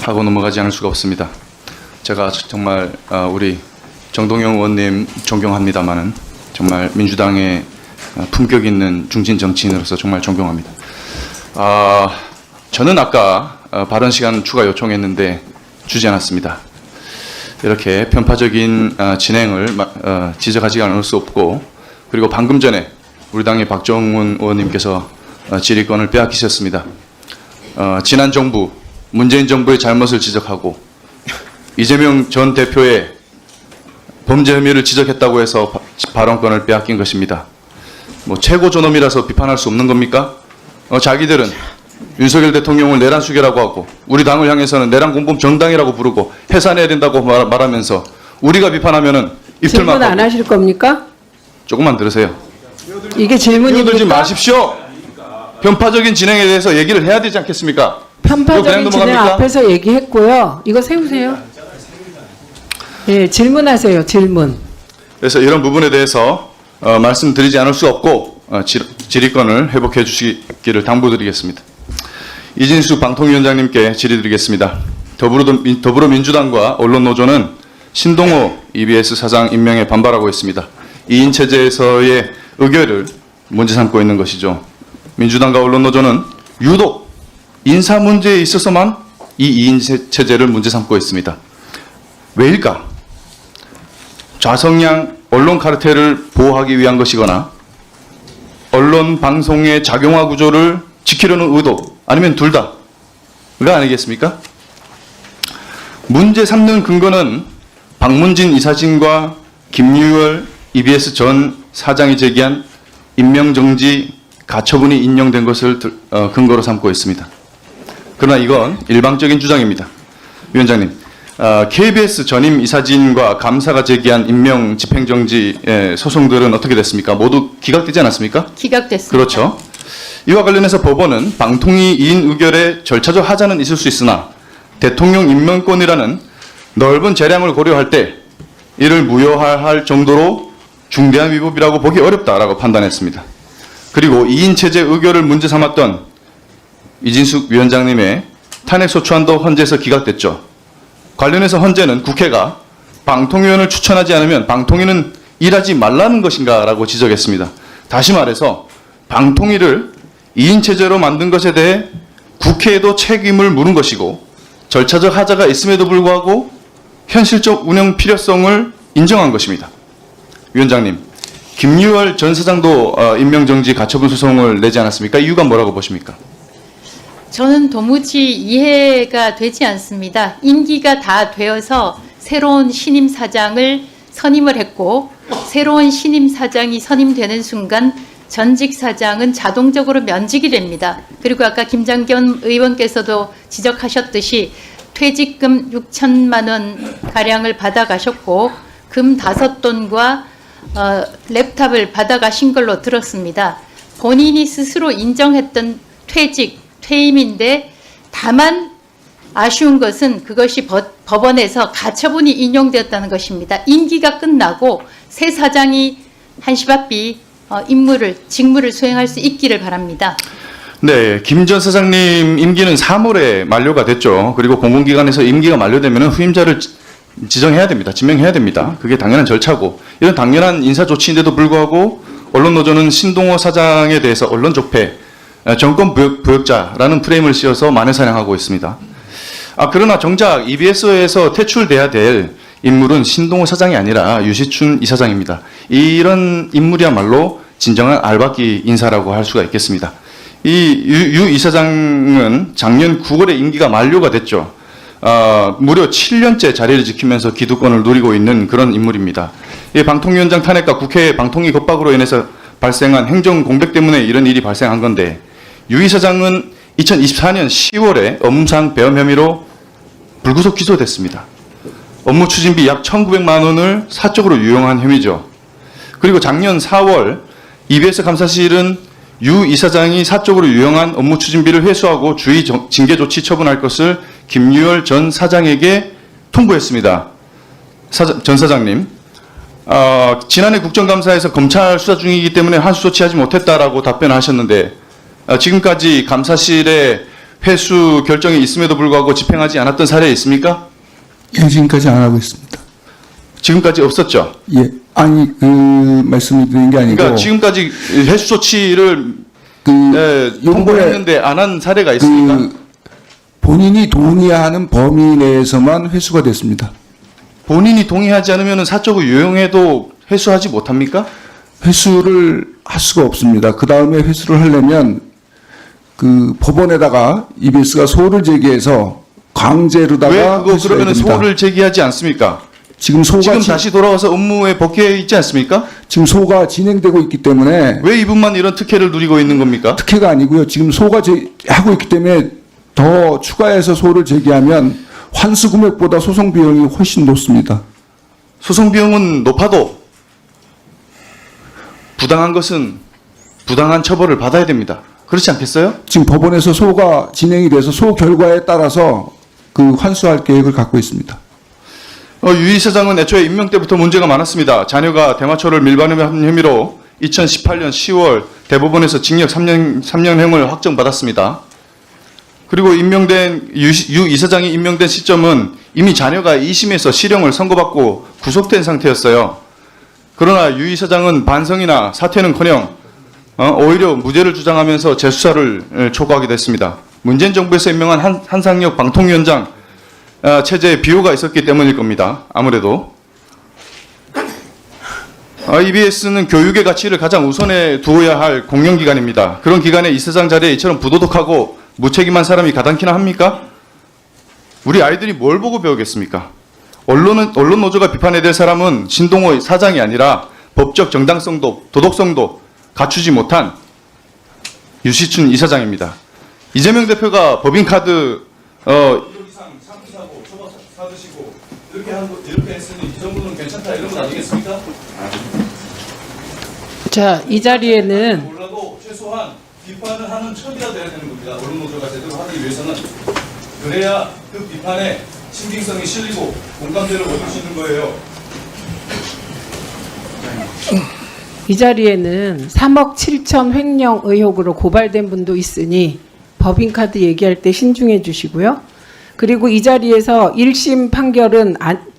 하고 넘어가지 않을 수가 없습니다. 제가 정말 우리 정동영 의원님 존경합니다마는 정말 민주당의 품격 있는 중진 정치인으로서 정말 존경합니다. 저는 아까 발언 시간 추가 요청했는데 주지 않았습니다. 이렇게 편파적인 진행을 지적하지 않을 수 없고, 그리고 방금 전에 우리 당의 박정훈 의원님께서 질의권을 빼앗기셨습니다. 지난 정부, 문재인 정부의 잘못을 지적하고 이재명 전 대표의 범죄 혐의를 지적했다고 해서 발언권을 빼앗긴 것입니다. 뭐 최고 존엄이라서 비판할 수 없는 겁니까? 자기들은 윤석열 대통령을 내란 수괴라고 하고 우리 당을 향해서는 내란 공범 정당이라고 부르고 해산해야 된다고 말하면서 우리가 비판하면은 입틀 질문 막고. 안 하실 겁니까? 조금만 들으세요. 이게 질문입니까? 끼어들지 마십시오. 편파적인 진행에 대해서 얘기를 해야 되지 않겠습니까? 이거 그냥 편파적인 진행 넘어갑니까? 앞에서 얘기했고요. 이거 세우세요. 예, 질문하세요. 질문. 그래서 이런 부분에 대해서 말씀드리지 않을 수 없고 질의권을 회복해 주시기를 당부드리겠습니다. 이진숙 방통위원장님께 질의드리겠습니다. 더불어민주당과 언론노조는 신동호 EBS 사장 임명에 반발하고 있습니다. 2인 체제에서의 의결을 문제 삼고 있는 것이죠. 민주당과 언론노조는 유독 인사 문제에 있어서만 이 2인 체제를 문제 삼고 있습니다. 왜일까? 좌성향 언론 카르텔을 보호하기 위한 것이거나 언론 방송의 작용화 구조를 지키려는 의도, 아니면 둘 다가 아니겠습니까? 문제 삼는 근거는 박문진 이사진과 김유열 EBS 전 사장이 제기한 임명정지 가처분이 인용된 것을 근거로 삼고 있습니다. 그러나 이건 일방적인 주장입니다. 위원장님, KBS 전임 이사진과 감사가 제기한 임명 집행정지 소송들은 어떻게 됐습니까? 모두 기각되지 않았습니까? 기각됐습니다. 그렇죠. 이와 관련해서 법원은 방통위 2인 의결에 절차적 하자는 있을 수 있으나 대통령 임명권이라는 넓은 재량을 고려할 때 이를 무효할 정도로 중대한 위법이라고 보기 어렵다라고 판단했습니다. 그리고 2인 체제 의결을 문제 삼았던 이진숙 위원장님의 탄핵소추안도 헌재에서 기각됐죠. 관련해서 헌재는 국회가 방통위원을 추천하지 않으면 방통위는 일하지 말라는 것인가라고 지적했습니다. 다시 말해서 방통위를 2인 체제로 만든 것에 대해 국회에도 책임을 물은 것이고 절차적 하자가 있음에도 불구하고 현실적 운영 필요성을 인정한 것입니다. 위원장님, 김유월 전 사장도 임명정지 가처분 소송을 내지 않았습니까? 이유가 뭐라고 보십니까? 저는 도무지 이해가 되지 않습니다. 임기가 다 되어서 새로운 신임 사장을 선임을 했고 새로운 신임 사장이 선임되는 순간 전직 사장은 자동적으로 면직이 됩니다. 그리고 아까 김장겸 의원께서도 지적하셨듯이 퇴직금 6천만 원 가량을 받아가셨고 금 5돈과 랩탑을 받아가신 걸로 들었습니다. 본인이 스스로 인정했던 퇴임인데 다만 아쉬운 것은 그것이 법원에서 가처분이 인용되었다는 것입니다. 임기가 끝나고 새 사장이 한시바삐 직무를 수행할 수 있기를 바랍니다. 네, 김 전 사장님 임기는 3월에 만료가 됐죠. 그리고 공공기관에서 임기가 만료되면 후임자를 지정해야 됩니다. 지명해야 됩니다. 그게 당연한 절차고 이런 당연한 인사 조치인데도 불구하고 언론노조는 신동호 사장에 대해서 언론적폐, 정권 부역자라는 프레임을 씌워서 만회사냥하고 있습니다. 그러나 정작 EBS에서 퇴출돼야 될 인물은 신동호 사장이 아니라 유시춘 이사장입니다. 이런 인물이야말로 진정한 알박기 인사라고 할 수가 있겠습니다. 이 유 이사장은 작년 9월에 임기가 만료가 됐죠. 무려 7년째 자리를 지키면서 기득권을 누리고 있는 그런 인물입니다. 이 방통위원장 탄핵과 국회 방통위 겁박으로 인해서 발생한 행정 공백 때문에 이런 일이 발생한 건데 유 이사장은 2024년 10월에 업무상 배임 혐의로 불구속 기소됐습니다. 업무 추진비 약 1,900만 원을 사적으로 유용한 혐의죠. 그리고 작년 4월 EBS 감사실은 유 이사장이 사적으로 유용한 업무 추진비를 회수하고 주의 징계 조치 처분할 것을 김유열 전 사장에게 통보했습니다. 전 사장님, 지난해 국정감사에서 검찰 수사 중이기 때문에 한수 조치하지 못했다라고 답변하셨는데 지금까지 감사실의 회수 결정이 있음에도 불구하고 집행하지 않았던 사례 있습니까? 예, 지금까지 안 하고 있습니다. 지금까지 없었죠. 예, 아니 그 말씀을 드린 게 아니고 그러니까 지금까지 회수 조치를 그 통보를 요거에 했는데 안 한 사례가 있습니까? 그 본인이 동의하는 범위 내에서만 회수가 됐습니다. 본인이 동의하지 않으면 사적으로 유용해도 회수하지 못합니까? 회수를 할 수가 없습니다. 그 다음에 회수를 하려면 그 법원에다가 EBS가 소를 제기해서 강제로다가 왜 그거 회수를 해야 그러면 됩니다. 소를 제기하지 않습니까? 지금 소가 지금 다시 돌아와서 업무에 복귀해 있지 않습니까? 지금 소가 진행되고 있기 때문에 왜 이분만 이런 특혜를 누리고 있는 겁니까? 특혜가 아니고요. 지금 소가 하고 있기 때문에 더 추가해서 소를 제기하면 환수 금액보다 소송 비용이 훨씬 높습니다. 소송 비용은 높아도 부당한 것은 부당한 처벌을 받아야 됩니다. 그렇지 않겠어요? 지금 법원에서 소가 진행이 돼서 소 결과에 따라서 그 환수할 계획을 갖고 있습니다. 유 이사장은 애초에 임명 때부터 문제가 많았습니다. 자녀가 대마초를 밀반입한 혐의로 2018년 10월 대법원에서 징역 3년형을 확정받았습니다. 그리고 임명된 유 이사장이 임명된 시점은 이미 자녀가 2심에서 실형을 선고받고 구속된 상태였어요. 그러나 유 이사장은 반성이나 사퇴는커녕 오히려 무죄를 주장하면서 재수사를 촉구하게 됐습니다. 문재인 정부에서 임명한 한상혁 방통위원장 체제에 비호가 있었기 때문일 겁니다. 아무래도 EBS는 교육의 가치를 가장 우선에 두어야 할 공영기관입니다. 그런 기관에 이사장 자리에 이처럼 부도덕하고 무책임한 사람이 가당키나 합니까? 우리 아이들이 뭘 보고 배우겠습니까? 언론 노조가 비판해야 될 사람은 신동호 사장이 아니라 법적 정당성도 도덕성도 갖추지 못한 유시춘 이사장입니다. 이재명 대표가 법인카드 1억 이상 상품 사고 초밥 사드시고 이렇게 했으니 이 정도는 괜찮다 이런 건 아니겠습니까? 자, 이 자리에는 몰라도 최소한 비판을 하는 척이라도 해야 되는 겁니다. 언론 노조가 제대로 하기 위해서는 그래야 그 비판에 신빙성이 실리고 공감대를 얻을 수 있는 거예요. 이 자리에는 3억 7천 횡령 의혹으로 고발된 분도 있으니 법인카드 얘기할 때 신중해 주시고요. 그리고 이 자리에서 1심 판결은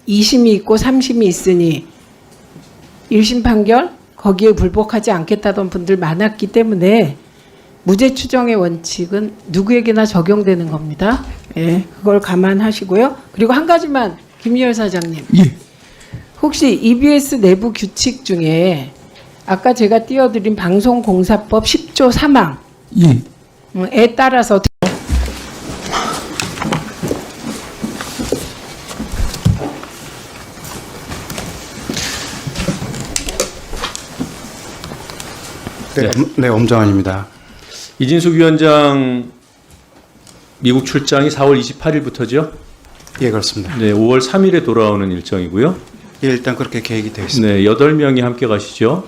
2심이 있고 3심이 있으니 1심 판결 거기에 불복하지 않겠다던 분들 많았기 때문에 무죄 추정의 원칙은 누구에게나 적용되는 겁니다. 예, 그걸 감안하시고요. 그리고 한 가지만 김유열 사장님. 예, 혹시 EBS 내부 규칙 중에 아까 제가 띄워드린 방송공사법 10조 3항에 따라서 네, 엄정환입니다. 이진숙 위원장 미국 출장이 4월 28일부터죠? 예, 그렇습니다. 네, 5월 3일에 돌아오는 일정이고요. 예, 일단 그렇게 계획이 되어 있습니다. 네, 8명이 함께 가시죠.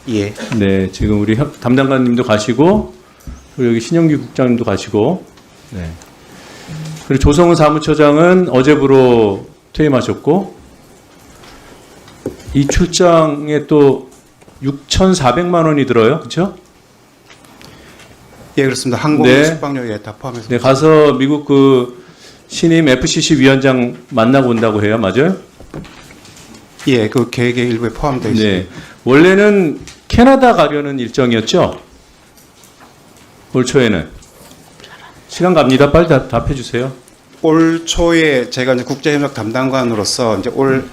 예, 네, 지금 우리 담당관님도 가시고, 그리고 여기 신영규 국장님도 가시고, 네. 그리고 조성은 사무처장은 어제부로 퇴임하셨고, 이 출장에 또 6,400만 원이 들어요, 그렇죠? 예, 그렇습니다. 항공 네. 숙박료 예, 다 포함해서. 네, 가서 미국 그 신임 FCC 위원장 만나고 온다고 해요, 맞아요? 예, 그 계획의 일부에 포함되어 있습니다. 네, 원래는 캐나다 가려는 일정이었죠? 올 초에는. 시간 갑니다. 빨리 답해 주세요. 올 초에 제가 이제 국제협력 담당관으로서 이제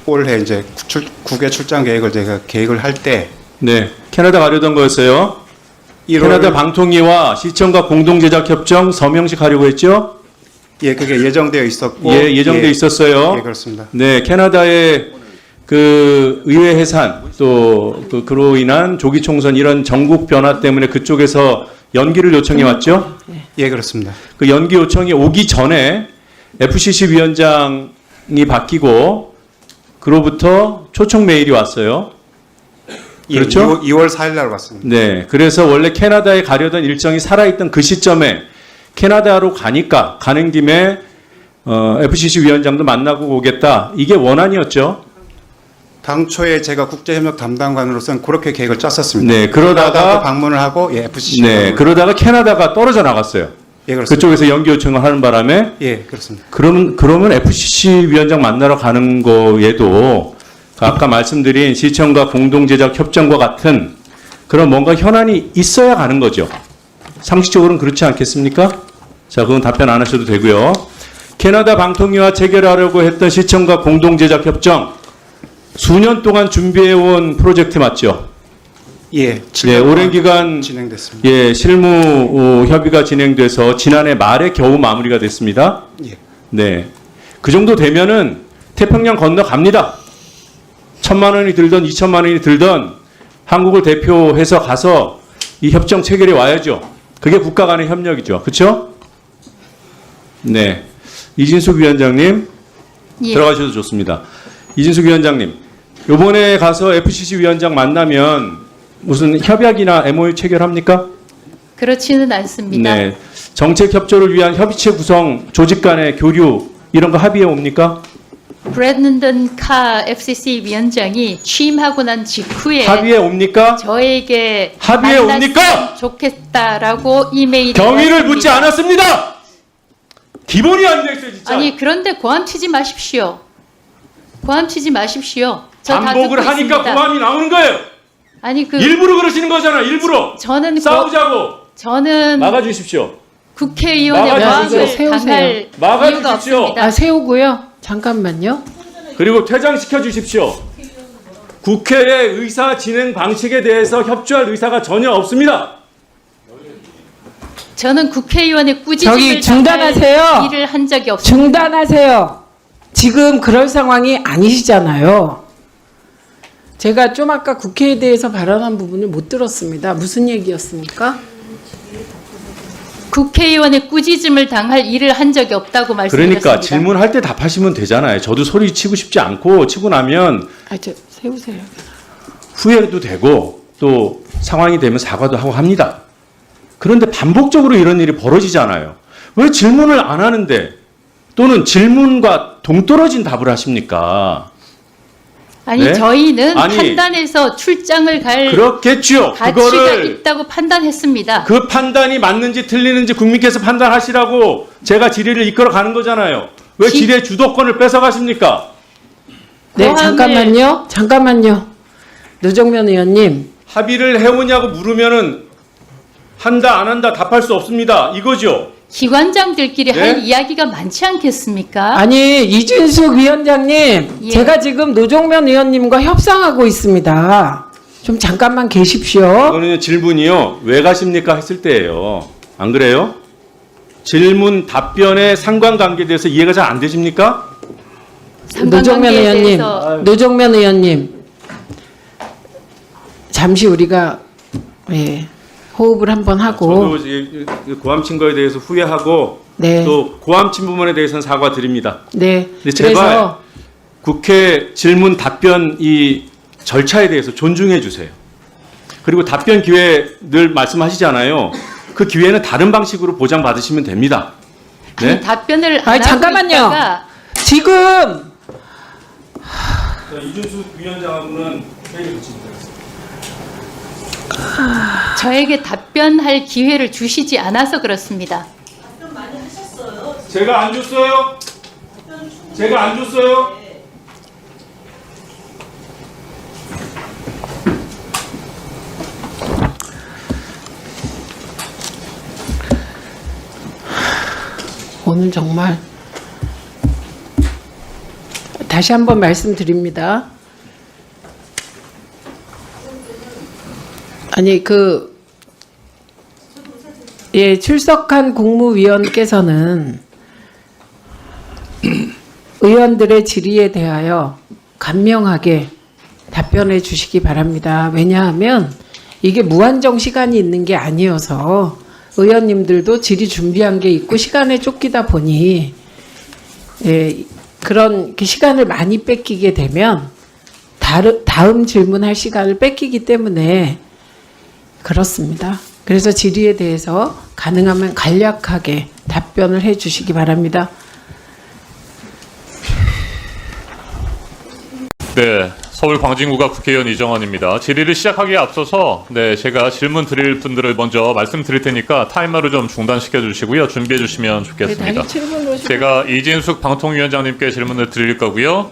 올해 이제 국외 출장 계획을 제가 계획을 할 때 네, 캐나다 가려던 거였어요. 캐나다 방통위와 시청과 공동제작협정 서명식 하려고 했죠? 예, 그게 예정되어 있었고 예, 예정돼 예, 있었어요. 예, 그렇습니다. 네, 캐나다의 그 의회 해산 또 그로 인한 조기 총선 이런 전국 변화 때문에 그쪽에서 연기를 요청해 왔죠. 예, 그렇습니다. 그 연기 요청이 오기 전에 FCC 위원장이 바뀌고 그로부터 초청 메일이 왔어요. 예, 그렇죠? 2월 4일 날 왔습니다. 네, 그래서 원래 캐나다에 가려던 일정이 살아있던 그 시점에 캐나다로 가니까 가는 김에 FCC 위원장도 만나고 오겠다. 이게 원안이었죠. 당초에 제가 국제협력 담당관으로서는 그렇게 계획을 짰었습니다. 네, 그러다가 방문을 하고 예, FCC. 네, 그러다가 캐나다가 떨어져 나갔어요. 예, 그렇습니다. 그쪽에서 연기 요청을 하는 바람에 예, 그렇습니다. 그러면 FCC 위원장 만나러 가는 거에도 아까 말씀드린 시청과 공동제작 협정과 같은 그런 뭔가 현안이 있어야 가는 거죠. 상식적으로는 그렇지 않겠습니까? 자, 그건 답변 안 하셔도 되고요. 캐나다 방통위와 체결하려고 했던 시청과 공동제작 협정 수년 동안 준비해온 프로젝트 맞죠? 예, 네, 오랜 기간 진행됐습니다. 예, 실무 협의가 진행돼서 지난해 말에 겨우 마무리가 됐습니다. 예. 네. 그 정도 되면은 태평양 건너갑니다. 1,000만 원이 들던 2,000만 원이 들던 한국을 대표해서 가서 이 협정 체결에 와야죠. 그게 국가 간의 협력이죠. 그렇죠? 네. 이진숙 위원장님 예. 들어가셔도 좋습니다. 이진숙 위원장님, 요번에 가서 FCC 위원장 만나면 무슨 협약이나 MOU 체결합니까? 그렇지는 않습니다. 네. 정책 협조를 위한 협의체 구성, 조직 간의 교류 이런 거 합의해 옵니까? 브랜든 카 FCC 위원장이 취임하고 난 직후에 합의해 옵니까? 저에게 합의해 만났으면 옵니까? 좋겠다라고 이메일이 경위를 묻지 왔습니다. 않았습니다. 기본이 안 돼 있어요, 진짜. 아니 그런데 고함 치지 마십시오. 고함 치지 마십시오. 저 다 듣고 반복을 하니까 있습니다. 고함이 나오는 거예요. 아니 그 일부러 그러시는 거잖아, 일부러. 저는 싸우자고 저는 막아주십시오. 국회의원의 막아주십시오. 고함을 세우세요. 당할 막아주십시오. 이유가 없습니다. 아, 세우고요. 잠깐만요. 그리고 퇴장시켜 주십시오. 국회의 의사 진행 방식에 대해서 협조할 의사가 전혀 없습니다. 저는 국회의원의 저기 꾸짖음을 중단하세요. 당할 일을 한 적이 없습니다. 중단하세요. 지금 그럴 상황이 아니시잖아요. 제가 좀 아까 국회에 대해서 발언한 부분을 못 들었습니다. 무슨 얘기였습니까? 국회의원의 꾸짖음을 당할 일을 한 적이 없다고 말씀드렸습니다. 그러니까 질문할 때 답하시면 되잖아요. 저도 소리 치고 싶지 않고 치고 나면 아, 저 세우세요. 후회도 되고 또 상황이 되면 사과도 하고 합니다. 그런데 반복적으로 이런 일이 벌어지잖아요. 왜 질문을 안 하는데 또는 질문과 동떨어진 답을 하십니까? 아니 네? 저희는 아니, 판단해서 출장을 갈 그렇겠죠. 가치가 그거를 있다고 판단했습니다. 그 판단이 맞는지 틀리는지 국민께서 판단하시라고 제가 질의를 이끌어 가는 거잖아요. 왜 질의 주도권을 뺏어가십니까? 네, 고함을- 잠깐만요. 노정면 의원님, 합의를 해오냐고 물으면은 한다 안 한다 답할 수 없습니다. 이거죠. 기관장들끼리 네? 할 이야기가 많지 않겠습니까? 아니 이준숙 위원장님, 예. 제가 지금 노정면 의원님과 협상하고 있습니다. 좀 잠깐만 계십시오. 이거는 질문이요. 왜 가십니까 했을 때예요. 안 그래요? 질문 답변의 상관관계에 대해서 이해가 잘 안 되십니까? 노정면 상관관계에 의원님, 대해서 노정면 의원님, 잠시 우리가 호흡을 한번 하고, 저도 고함친 거에 대해서 후회하고 네, 또 고함친 부분에 대해서는 사과드립니다. 네. 근데 제발 국회 질문 답변 이 절차에 대해서 존중해 주세요. 그리고 답변 기회 늘 말씀하시잖아요. 그 기회는 다른 방식으로 보장받으시면 됩니다. 아니, 네? 답변을 안 아니, 하고 잠깐만요. 있다가 지금 이준수 위원장하고는 회의를 거칩니다. 저에게 답변할 기회를 주시지 않아서 그렇습니다. 제가 안 줬어요? 제가 안 줬어요? 오늘 정말 다시 한번 말씀드립니다. 아니 출석한 국무위원께서는 의원들의 질의에 대하여 간명하게 답변해 주시기 바랍니다. 왜냐하면 이게 무한정 시간이 있는 게 아니어서 의원님들도 질의 준비한 게 있고 시간에 쫓기다 보니 그런 시간을 많이 뺏기게 되면 다음 질문할 시간을 뺏기기 때문에 그렇습니다. 그래서 질의에 대해서 가능하면 간략하게 답변을 해 주시기 바랍니다. 네, 서울 광진구가 국회의원 이정원입니다. 질의를 시작하기에 앞서서 제가 질문 드릴 분들을 먼저 말씀드릴 테니까 타이머를 좀 중단시켜 주시고요. 준비해 주시면 좋겠습니다. 제가 이진숙 방통위원장님께 질문을 드릴 거고요.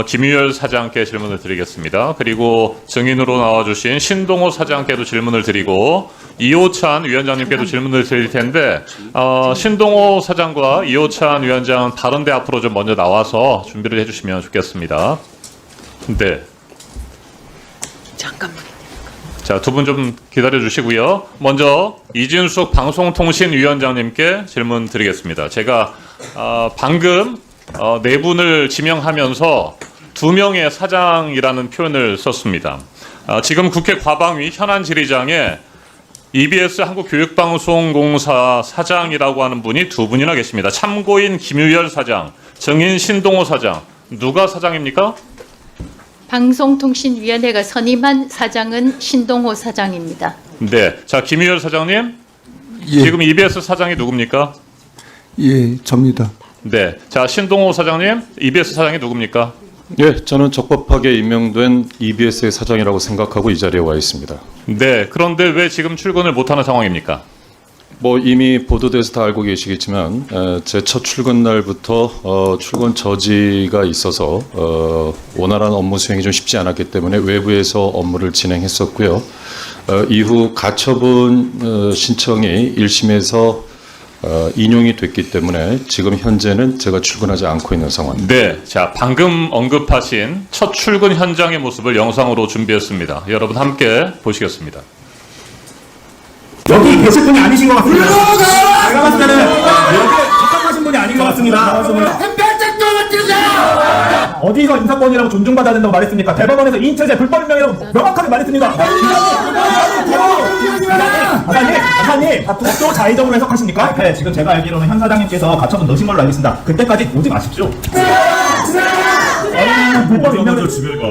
김유열 사장께 질문을 드리겠습니다. 그리고 증인으로 나와주신 신동호 사장께도 질문을 드리고 이호찬 위원장님께도 질문을 드릴 텐데 신동호 사장과 이호찬 위원장 다른 데 앞으로 좀 먼저 나와서 준비를 해주시면 좋겠습니다. 네. 잠깐만. 자, 두 분 좀 기다려 주시고요. 먼저 이진숙 방송통신위원장님께 질문 드리겠습니다. 제가 방금 네 분을 지명하면서 두 명의 사장이라는 표현을 썼습니다. 지금 국회 과방위 현안 질의장에 EBS 한국교육방송공사 사장이라고 하는 분이 두 분이나 계십니다. 참고인 김유열 사장, 증인 신동호 사장. 누가 사장입니까? 방송통신위원회가 선임한 사장은 신동호 사장입니다. 네. 자, 김유열 사장님. 예, 지금 EBS 사장이 누굽니까? 예, 접니다. 네. 자, 신동호 사장님. EBS 사장이 누굽니까? 예, 저는 적법하게 임명된 EBS의 사장이라고 생각하고 이 자리에 와 있습니다. 네. 그런데 왜 지금 출근을 못하는 상황입니까? 뭐 이미 보도돼서 다 알고 계시겠지만 제 첫 출근 날부터 출근 저지가 있어서 원활한 업무 수행이 좀 쉽지 않았기 때문에 외부에서 업무를 진행했었고요. 이후 가처분 신청이 1심에서 인용이 됐기 때문에 지금 현재는 제가 출근하지 않고 있는 상황입니다. 네. 자, 방금 언급하신 첫 출근 현장의 모습을 영상으로 준비했습니다. 여러분 함께 보시겠습니다. 여기 계실 분이 아니신 것 같습니다. 제가 봤을 때는 여기 입각하신 분이 아닌 것 같습니다. 어디서 인사권이라고 존중받아야 된다고 말했습니까? 대법원에서 인체제 불법 임명이라고 명확하게 말했습니다. 아사님, 또 자의적으로 해석하십니까? 네, 지금 제가 알기로는 현 사장님께서 가처분 넣으신 걸로 알고 있습니다. 그때까지 오지 마십시오. 불법 임명을 집에 가.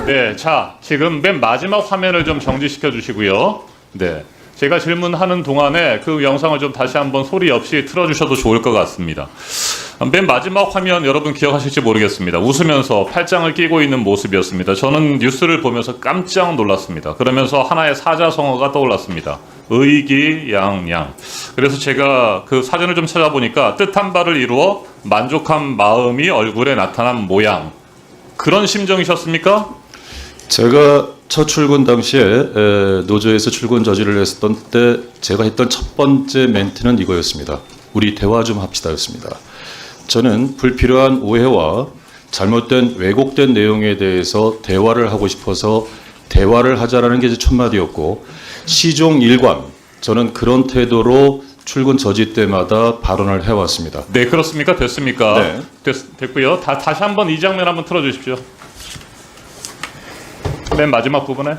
네, 자, 지금 맨 마지막 화면을 좀 정지시켜 주시고요. 네, 제가 질문하는 동안에 그 영상을 좀 다시 한번 소리 없이 틀어주셔도 좋을 것 같습니다. 맨 마지막 화면 여러분 기억하실지 모르겠습니다. 웃으면서 팔짱을 끼고 있는 모습이었습니다. 저는 뉴스를 보면서 깜짝 놀랐습니다. 그러면서 하나의 사자성어가 떠올랐습니다. 의기양양. 그래서 제가 그 사전을 좀 찾아보니까 뜻한 바를 이루어 만족한 마음이 얼굴에 나타난 모양. 그런 심정이셨습니까? 제가 첫 출근 당시에 노조에서 출근 저지를 했었던 때 제가 했던 첫 번째 멘트는 이거였습니다. 우리 대화 좀 합시다였습니다. 저는 불필요한 오해와 잘못된 왜곡된 내용에 대해서 대화를 하고 싶어서 대화를 하자라는 게 제 첫 마디였고 시종 일관 저는 그런 태도로 출근 저지 때마다 발언을 해왔습니다. 네, 그렇습니까? 됐습니까? 네. 됐고요. 다시 한번 이 장면 한번 틀어주십시오. 맨 마지막 부분에.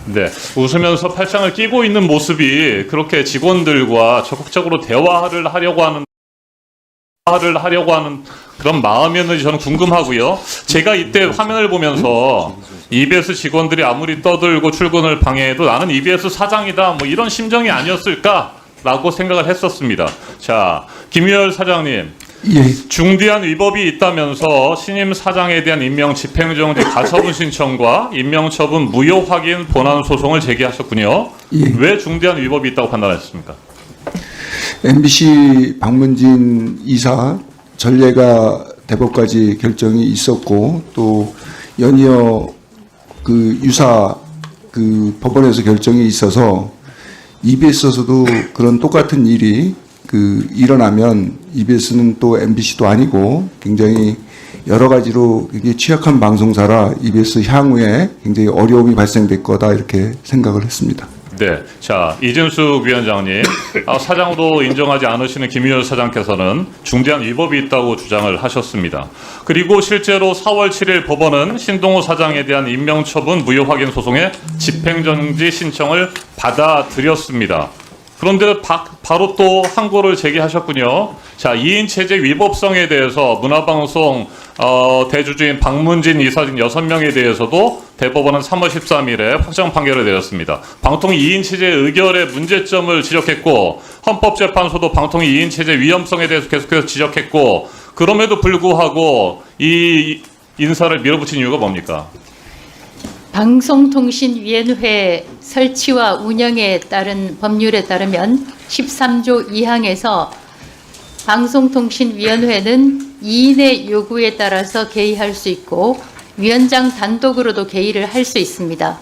네, 웃으면서 팔짱을 끼고 있는 모습이 그렇게 직원들과 적극적으로 대화를 하려고 하는 그런 마음이었는지 저는 궁금하고요. 제가 이때 화면을 보면서 EBS 직원들이 아무리 떠들고 출근을 방해해도 나는 EBS 사장이다 뭐 이런 심정이 아니었을까라고 생각을 했었습니다. 자, 김유열 사장님. 예, 중대한 위법이 있다면서 신임 사장에 대한 임명 집행정지 가처분 신청과 임명처분 무효 확인 본안 소송을 제기하셨군요. 예. 왜 중대한 위법이 있다고 판단하셨습니까? MBC 박문진 이사 전례가 대법까지 결정이 있었고 또 연이어 그 유사 그 법원에서 결정이 있어서 EBS에서도 그런 똑같은 일이 일어나면 EBS는 또 MBC도 아니고 굉장히 여러 가지로 굉장히 취약한 방송사라 EBS 향후에 굉장히 어려움이 발생될 거다 이렇게 생각을 했습니다. 네. 자, 이진숙 위원장님. 사장으로 인정하지 않으시는 김유열 사장께서는 중대한 위법이 있다고 주장을 하셨습니다. 그리고 실제로 4월 7일 법원은 신동호 사장에 대한 임명처분 무효 확인 소송의 집행정지 신청을 받아들였습니다. 그런데 바로 또 항고를 제기하셨군요. 자, 2인 체제 위법성에 대해서 문화방송 대주주인 박문진 이사 등 6명에 대해서도 대법원은 3월 13일에 확정 판결을 내렸습니다. 방통 2인 체제 의결의 문제점을 지적했고 헌법재판소도 방통 2인 체제 위험성에 대해서 계속해서 지적했고 그럼에도 불구하고 이 인사를 밀어붙인 이유가 뭡니까? 방송통신위원회 설치와 운영에 따른 법률에 따르면 13조 2항에서 방송통신위원회는 2인의 요구에 따라서 개의할 수 있고 위원장 단독으로도 개의를 할 수 있습니다.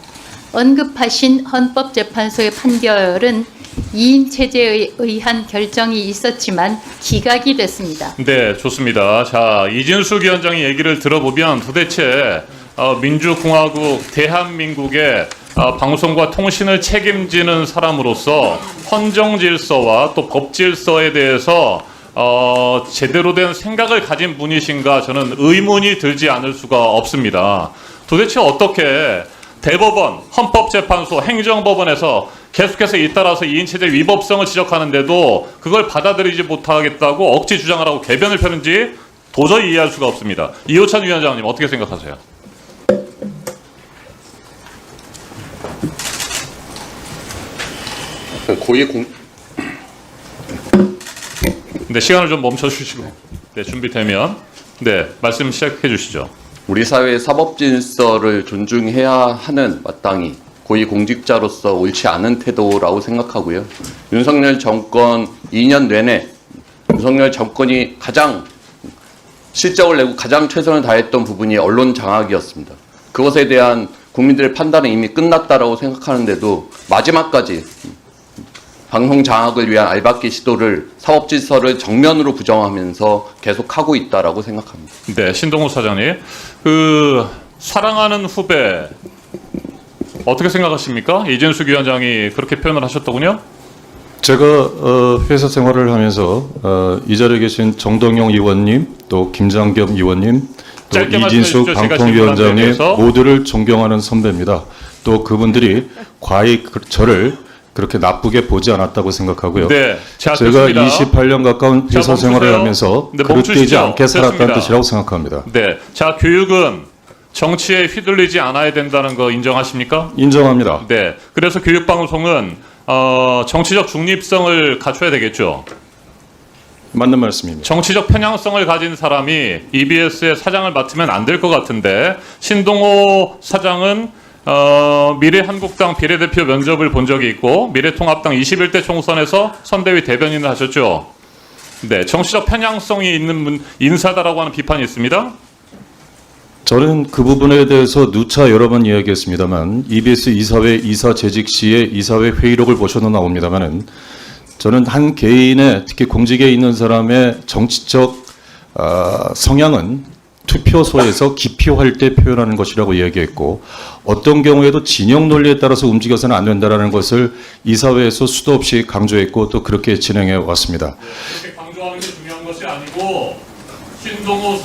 언급하신 헌법재판소의 판결은 2인 체제에 의한 결정이 있었지만 기각이 됐습니다. 네, 좋습니다. 자, 이진숙 위원장의 얘기를 들어보면 도대체 민주공화국 대한민국의 방송과 통신을 책임지는 사람으로서 헌정 질서와 또 법 질서에 대해서 제대로 된 생각을 가진 분이신가 저는 의문이 들지 않을 수가 없습니다. 도대체 어떻게 대법원, 헌법재판소, 행정법원에서 계속해서 잇따라서 2인 체제 위법성을 지적하는데도 그걸 받아들이지 못하겠다고 억지 주장을 하고 개변을 펴는지 도저히 이해할 수가 없습니다. 이호찬 위원장님 어떻게 생각하세요? 네, 시간을 좀 멈춰주시고 네, 준비되면 네, 말씀 시작해 주시죠. 우리 사회의 사법 질서를 존중해야 하는 마땅히 고위공직자로서 옳지 않은 태도라고 생각하고요. 윤석열 정권 2년 내내 윤석열 정권이 가장 실적을 내고 가장 최선을 다했던 부분이 언론 장악이었습니다. 그것에 대한 국민들의 판단은 이미 끝났다라고 생각하는데도 마지막까지 방송 장악을 위한 알박기 시도를 사법 질서를 정면으로 부정하면서 계속하고 있다라고 생각합니다. 네, 신동우 사장님, 사랑하는 후배 어떻게 생각하십니까? 이진숙 위원장이 그렇게 표현을 하셨더군요. 제가 회사 생활을 하면서 이 자리에 계신 정동영 의원님, 또 김장겸 의원님, 또 짧게 이진숙 말씀해 주십시오. 제가 방통위원장님 질문한 데에 대해서. 모두를 존경하는 선배입니다. 또 그분들이 과히 저를 그렇게 나쁘게 보지 않았다고 생각하고요. 네, 자, 제가 됐습니다. 28년 가까운 자, 회사 생활을 멈추세요. 하면서 네, 그릇되지 멈추시죠. 않게 살았다는 됐습니다. 뜻이라고 생각합니다. 네, 자, 교육은 정치에 휘둘리지 않아야 된다는 거 인정하십니까? 인정합니다. 네, 그래서 교육방송은 정치적 중립성을 갖춰야 되겠죠. 맞는 말씀입니다. 정치적 편향성을 가진 사람이 EBS의 사장을 맡으면 안 될 것 같은데 신동호 사장은 미래한국당 비례대표 면접을 본 적이 있고 미래통합당 21대 총선에서 선대위 대변인을 하셨죠. 네, 정치적 편향성이 있는 인사다라고 하는 비판이 있습니다. 저는 그 부분에 대해서 누차 여러 번 이야기했습니다만 EBS 이사회 이사 재직 시에 이사회 회의록을 보셔도 나옵니다만은 저는 한 개인의 특히 공직에 있는 사람의 정치적 성향은 투표소에서 기표할 때 표현하는 것이라고 이야기했고 어떤 경우에도 진영 논리에 따라서 움직여서는 안 된다는 것을 이사회에서 수도 없이 강조했고 또 그렇게 진행해 왔습니다. 그렇게 강조하는 게 중요한 것이 아니고 신동호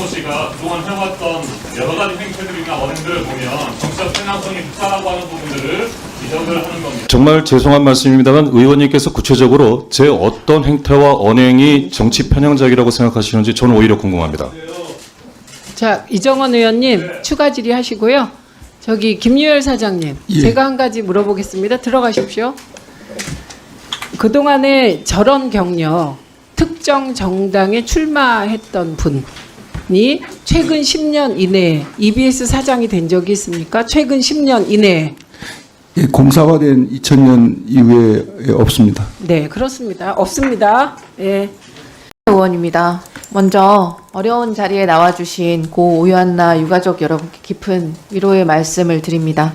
씨가 그동안 해왔던 여러 가지 행태들이나 언행들을 보면 정치적 편향성이 있다라고 하는 부분들을 지적을 하는 겁니다. 정말 죄송한 말씀입니다만 의원님께서 구체적으로 제 어떤 행태와 언행이 정치 편향적이라고 생각하시는지 저는 오히려 궁금합니다. 자, 이정원 의원님 추가 질의하시고요. 저기 김유열 사장님, 예. 제가 한 가지 물어보겠습니다. 들어가십시오. 그동안에 저런 경력, 특정 정당에 출마했던 분이 최근 10년 이내에 EBS 사장이 된 적이 있습니까? 최근 10년 이내에. 예, 공사화된 2000년 이후에 없습니다. 네, 그렇습니다. 없습니다. 예. 의원입니다. 먼저 어려운 자리에 나와주신 고 오유한나 유가족 여러분께 깊은 위로의 말씀을 드립니다.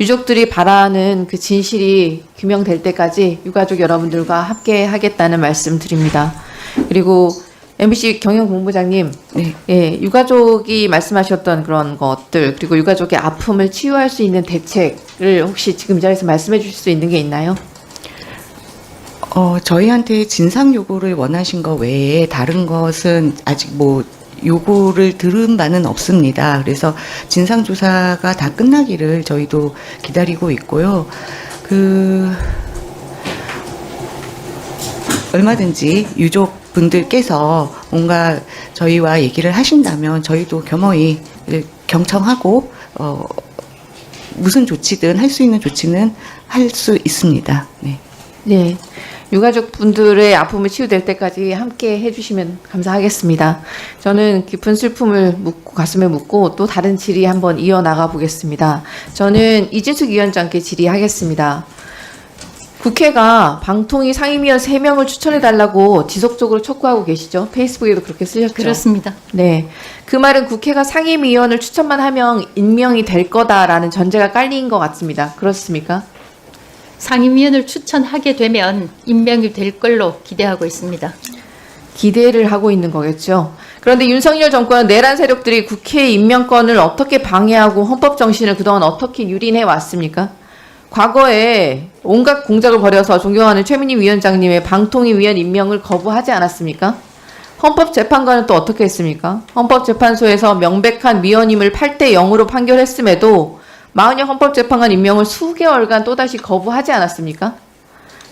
유족들이 바라는 그 진실이 규명될 때까지 유가족 여러분들과 함께 하겠다는 말씀 드립니다. 그리고 MBC 경영본부장님, 예, 유가족이 말씀하셨던 그런 것들 그리고 유가족의 아픔을 치유할 수 있는 대책을 혹시 지금 이 자리에서 말씀해 주실 수 있는 게 있나요? 저희한테 진상 요구를 원하신 것 외에 다른 것은 아직 요구를 들은 바는 없습니다. 그래서 진상조사가 다 끝나기를 저희도 기다리고 있고요. 얼마든지 유족분들께서 뭔가 저희와 얘기를 하신다면 저희도 겸허히 경청하고 무슨 조치든 할 수 있는 조치는 할 수 있습니다. 네. 네. 유가족 분들의 아픔을 치유될 때까지 함께 해주시면 감사하겠습니다. 저는 깊은 슬픔을 묻고 가슴에 묻고 또 다른 질의 한번 이어나가 보겠습니다. 저는 이진숙 위원장께 질의하겠습니다. 국회가 방통위 상임위원 3명을 추천해달라고 지속적으로 촉구하고 계시죠? 페이스북에도 그렇게 쓰셨죠? 그렇습니다. 네. 그 말은 국회가 상임위원을 추천만 하면 임명이 될 거다라는 전제가 깔린 것 같습니다. 그렇습니까? 상임위원을 추천하게 되면 임명이 될 걸로 기대하고 있습니다. 기대를 하고 있는 거겠죠. 그런데 윤석열 정권은 내란 세력들이 국회 임명권을 어떻게 방해하고 헌법 정신을 그동안 어떻게 유린해 왔습니까? 과거에 온갖 공작을 벌여서 존경하는 최민희 위원장님의 방통위 위원 임명을 거부하지 않았습니까? 헌법재판관은 또 어떻게 했습니까? 헌법재판소에서 명백한 위헌임을 8대 0으로 판결했음에도 마은혁 헌법재판관 임명을 수개월간 또다시 거부하지 않았습니까?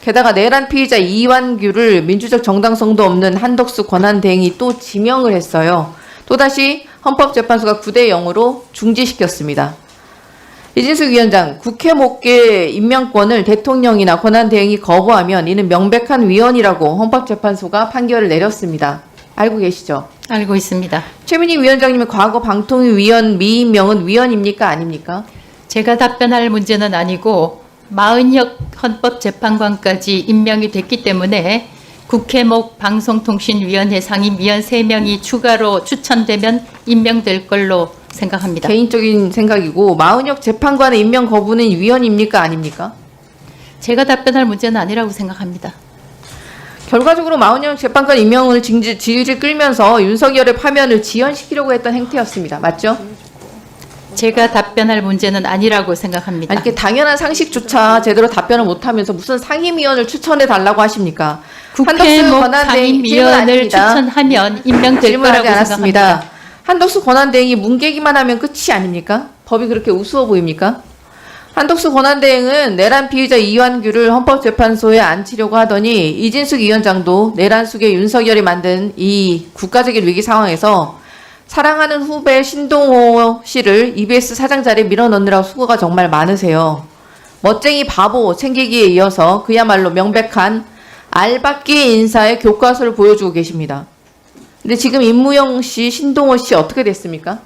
게다가 내란 피의자 이완규를 민주적 정당성도 없는 한덕수 권한대행이 또 지명을 했어요. 또다시 헌법재판소가 9대 0으로 중지시켰습니다. 이진숙 위원장, 국회 목계 임명권을 대통령이나 권한대행이 거부하면 이는 명백한 위헌이라고 헌법재판소가 판결을 내렸습니다. 알고 계시죠? 알고 있습니다. 최민희 위원장님의 과거 방통위 위원 미임명은 위헌입니까? 아닙니까? 제가 답변할 문제는 아니고 마은혁 헌법재판관까지 임명이 됐기 때문에 국회목 방송통신위원회 상임위원 3명이 추가로 추천되면 임명될 걸로 생각합니다. 개인적인 생각이고 마은혁 재판관의 임명 거부는 위헌입니까? 아닙니까? 제가 답변할 문제는 아니라고 생각합니다. 결과적으로 마은혁 재판관 임명을 지지를 끌면서 윤석열의 파면을 지연시키려고 했던 행태였습니다. 맞죠? 제가 답변할 문제는 아니라고 생각합니다. 아니, 이렇게 당연한 상식조차 제대로 답변을 못하면서 무슨 상임위원을 추천해 달라고 하십니까? 국회목 상임위원을 추천하면 임명될 거라고 생각합니다. 한덕수 권한대행이 뭉개기만 하면 끝이 아닙니까? 법이 그렇게 우스워 보입니까? 한덕수 권한대행은 내란 피의자 이완규를 헌법재판소에 앉히려고 하더니 이진숙 위원장도 내란 속에 윤석열이 만든 이 국가적인 위기 상황에서 사랑하는 후배 신동호 씨를 EBS 사장 자리에 밀어넣느라고 수고가 정말 많으세요. 멋쟁이 바보 챙기기에 이어서 그야말로 명백한 알박기 인사의 교과서를 보여주고 계십니다. 근데 지금 임무영 씨, 신동호 씨 어떻게 됐습니까?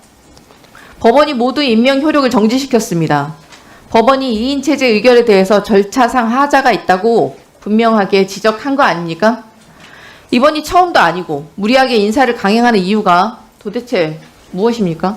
법원이 모두 임명 효력을 정지시켰습니다. 법원이 2인 체제 의결에 대해서 절차상 하자가 있다고 분명하게 지적한 거 아닙니까? 이번이 처음도 아니고 무리하게 인사를 강행하는 이유가 도대체 무엇입니까?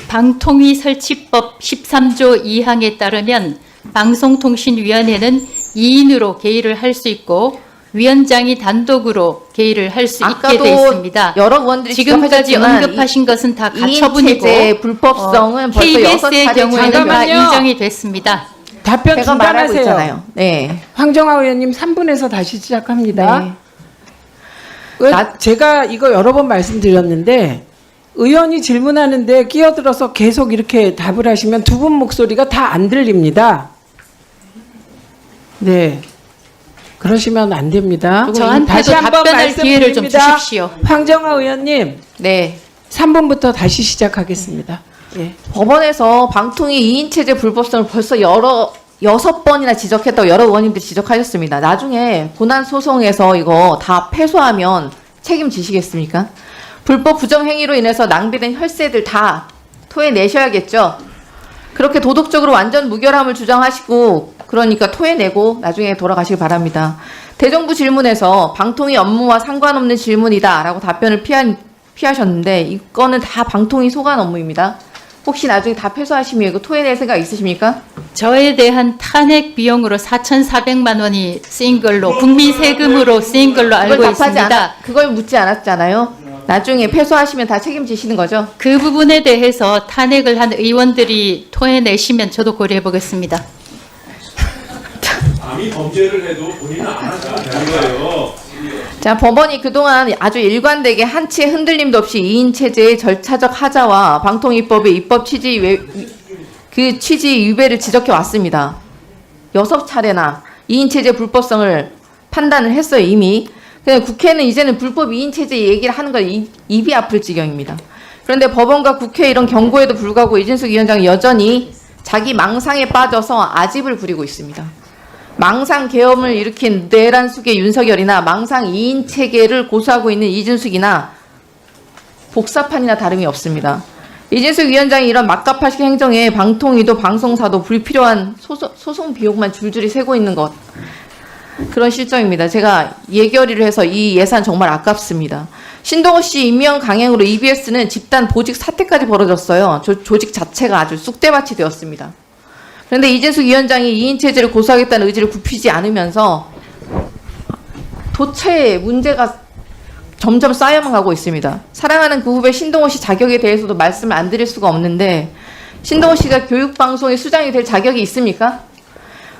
방통위 설치법 13조 2항에 따르면 방송통신위원회는 2인으로 개의를 할 수 있고 위원장이 단독으로 개의를 할 수 있게 돼 있습니다. 여러 의원들이 지금까지 언급하신 것은 다 가처분이고 불법성은 벌써 KBS의 6차례 경우에는 다 잠깐만요. 인정이 됐습니다. 답변 제가 말하고 중단하세요. 있잖아요. 네. 황정아 의원님 3분에서 다시 시작합니다. 네. 제가 이거 여러 번 말씀드렸는데 의원이 질문하는데 끼어들어서 계속 이렇게 답을 하시면 두 분 목소리가 다 안 들립니다. 네. 그러시면 안 됩니다. 저한테도 다시 한번 답변할 기회를 좀 말씀드립니다. 주십시오. 황정아 의원님, 네. 3분부터 다시 시작하겠습니다. 예. 법원에서 방통위 2인 체제 불법성을 벌써 6번이나 지적했다고 여러 의원님들이 지적하셨습니다. 나중에 본안 소송에서 이거 다 패소하면 책임지시겠습니까? 불법 부정행위로 인해서 낭비된 혈세들 다 토해내셔야겠죠. 그렇게 도덕적으로 완전 무결함을 주장하시고 그러니까 토해내고 나중에 돌아가시기 바랍니다. 대정부 질문에서 방통위 업무와 상관없는 질문이다라고 답변을 피하셨는데 이거는 다 방통위 소관 업무입니다. 혹시 나중에 다 패소하시면 이거 토해낼 생각 있으십니까? 저에 대한 탄핵 비용으로 4,400만 원이 쓰인 걸로 국민 세금으로 쓰인 걸로 알고 있습니다. 그걸 묻지 않았잖아요. 나중에 패소하시면 다 책임지시는 거죠? 그 부분에 대해서 탄핵을 한 의원들이 토해내시면 저도 고려해 보겠습니다. 아니 범죄를 해도 본인은 안 하셔도 되는 거예요. 자, 법원이 그동안 아주 일관되게 한치의 흔들림도 없이 2인 체제의 절차적 하자와 방통위법의 입법 취지 위배를 지적해 왔습니다. 6차례나 2인 체제 불법성을 판단을 했어요, 이미. 국회는 이제는 불법 2인 체제 얘기를 하는 건 입이 아플 지경입니다. 그런데 법원과 국회 이런 경고에도 불구하고 이진숙 위원장은 여전히 자기 망상에 빠져서 아집을 부리고 있습니다. 망상 계엄을 일으킨 내란숙의 윤석열이나 망상 2인 체계를 고수하고 있는 이진숙이나 복사판이나 다름이 없습니다. 이진숙 위원장이 이런 막가파식 행정에 방통위도 방송사도 불필요한 소송 비용만 줄줄이 세고 있는 것, 그런 실정입니다. 제가 예결위를 해서 이 예산 정말 아깝습니다. 신동호 씨 임명 강행으로 EBS는 집단 보직 사태까지 벌어졌어요. 조직 자체가 아주 쑥대밭이 되었습니다. 그런데 이진숙 위원장이 2인 체제를 고수하겠다는 의지를 굽히지 않으면서 도처에 문제가 점점 쌓여만 가고 있습니다. 사랑하는 그 후배 신동호 씨 자격에 대해서도 말씀을 안 드릴 수가 없는데, 신동호 씨가 교육방송의 수장이 될 자격이 있습니까?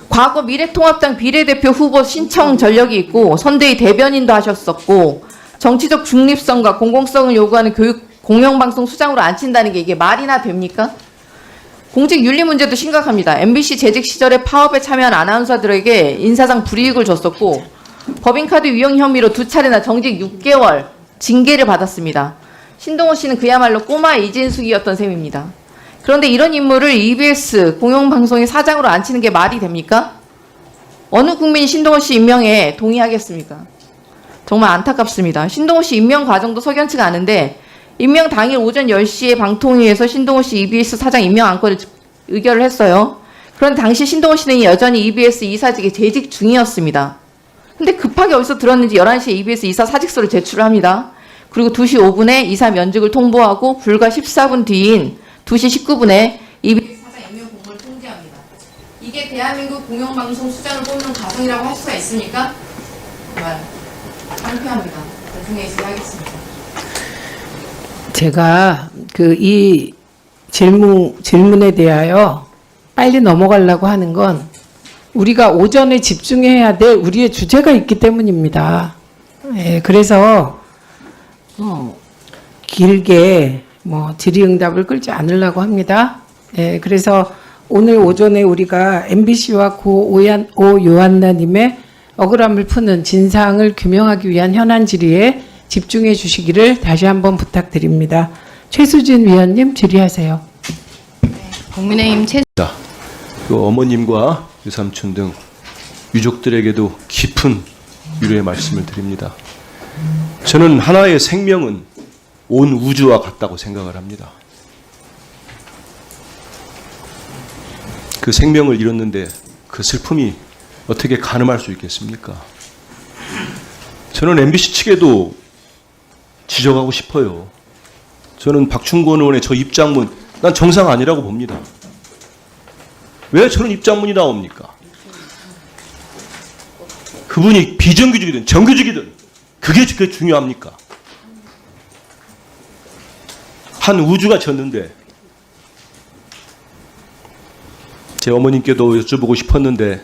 과거 미래통합당 비례대표 후보 신청 전력이 있고 선대위 대변인도 하셨었고 정치적 중립성과 공공성을 요구하는 교육 공영방송 수장으로 앉힌다는 게 이게 말이나 됩니까? 공직 윤리 문제도 심각합니다. MBC 재직 시절에 파업에 참여한 아나운서들에게 인사상 불이익을 줬었고 법인카드 위용 혐의로 2차례나 정직 6개월 징계를 받았습니다. 신동호 씨는 그야말로 꼬마 이진숙이었던 셈입니다. 그런데 이런 인물을 EBS 공영방송의 사장으로 앉히는 게 말이 됩니까? 어느 국민이 신동호 씨 임명에 동의하겠습니까? 정말 안타깝습니다. 신동호 씨 임명 과정도 석연치가 않은데 임명 당일 오전 10시에 방통위에서 신동호 씨 EBS 사장 임명 안건을 의결을 했어요. 그런데 당시 신동호 씨는 여전히 EBS 이사직에 재직 중이었습니다. 근데 급하게 어디서 들었는지 11시에 EBS 이사 사직서를 제출을 합니다. 그리고 2시 5분에 이사 면직을 통보하고 불과 14분 뒤인 2시 19분에 EBS 사장 임명 공고를 통지합니다. 이게 대한민국 공영방송 수장을 뽑는 과정이라고 할 수가 있습니까? 정말 창피합니다. 나중에 얘기하겠습니다. 제가 이 질문에 대하여 빨리 넘어가려고 하는 건 우리가 오전에 집중해야 될 우리의 주제가 있기 때문입니다. 그래서 길게 질의응답을 끌지 않으려고 합니다. 그래서 오늘 오전에 우리가 MBC와 고 오요한나님의 억울함을 푸는 진상을 규명하기 위한 현안 질의에 집중해 주시기를 다시 한번 부탁드립니다. 최수진 위원님 질의하세요. 국민의힘 그 어머님과 유삼촌 등 유족들에게도 깊은 위로의 말씀을 드립니다. 저는 하나의 생명은 온 우주와 같다고 생각을 합니다. 그 생명을 잃었는데 그 슬픔이 어떻게 가늠할 수 있겠습니까? 저는 MBC 측에도 지적하고 싶어요. 저는 박충권 의원의 저 입장문, 난 정상 아니라고 봅니다. 왜 저런 입장문이 나옵니까? 그분이 비정규직이든 정규직이든 그게 중요합니까? 한 우주가 졌는데 제 어머님께도 여쭤보고 싶었는데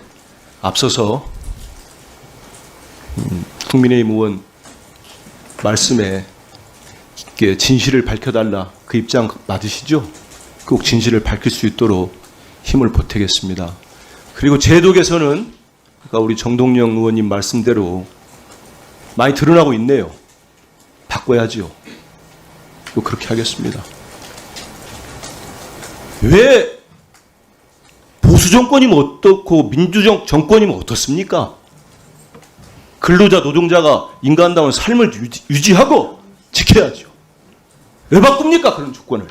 앞서서 국민의힘 의원 말씀에 진실을 밝혀달라 그 입장 맞으시죠? 꼭 진실을 밝힐 수 있도록 힘을 보태겠습니다. 그리고 제도 개선은 아까 우리 정동영 의원님 말씀대로 많이 드러나고 있네요. 바꿔야지요. 또 그렇게 하겠습니다. 왜 보수 정권이면 어떻고 민주적 정권이면 어떻습니까? 근로자 노동자가 인간다운 삶을 유지하고 지켜야죠. 왜 바꿉니까? 그런 조건을.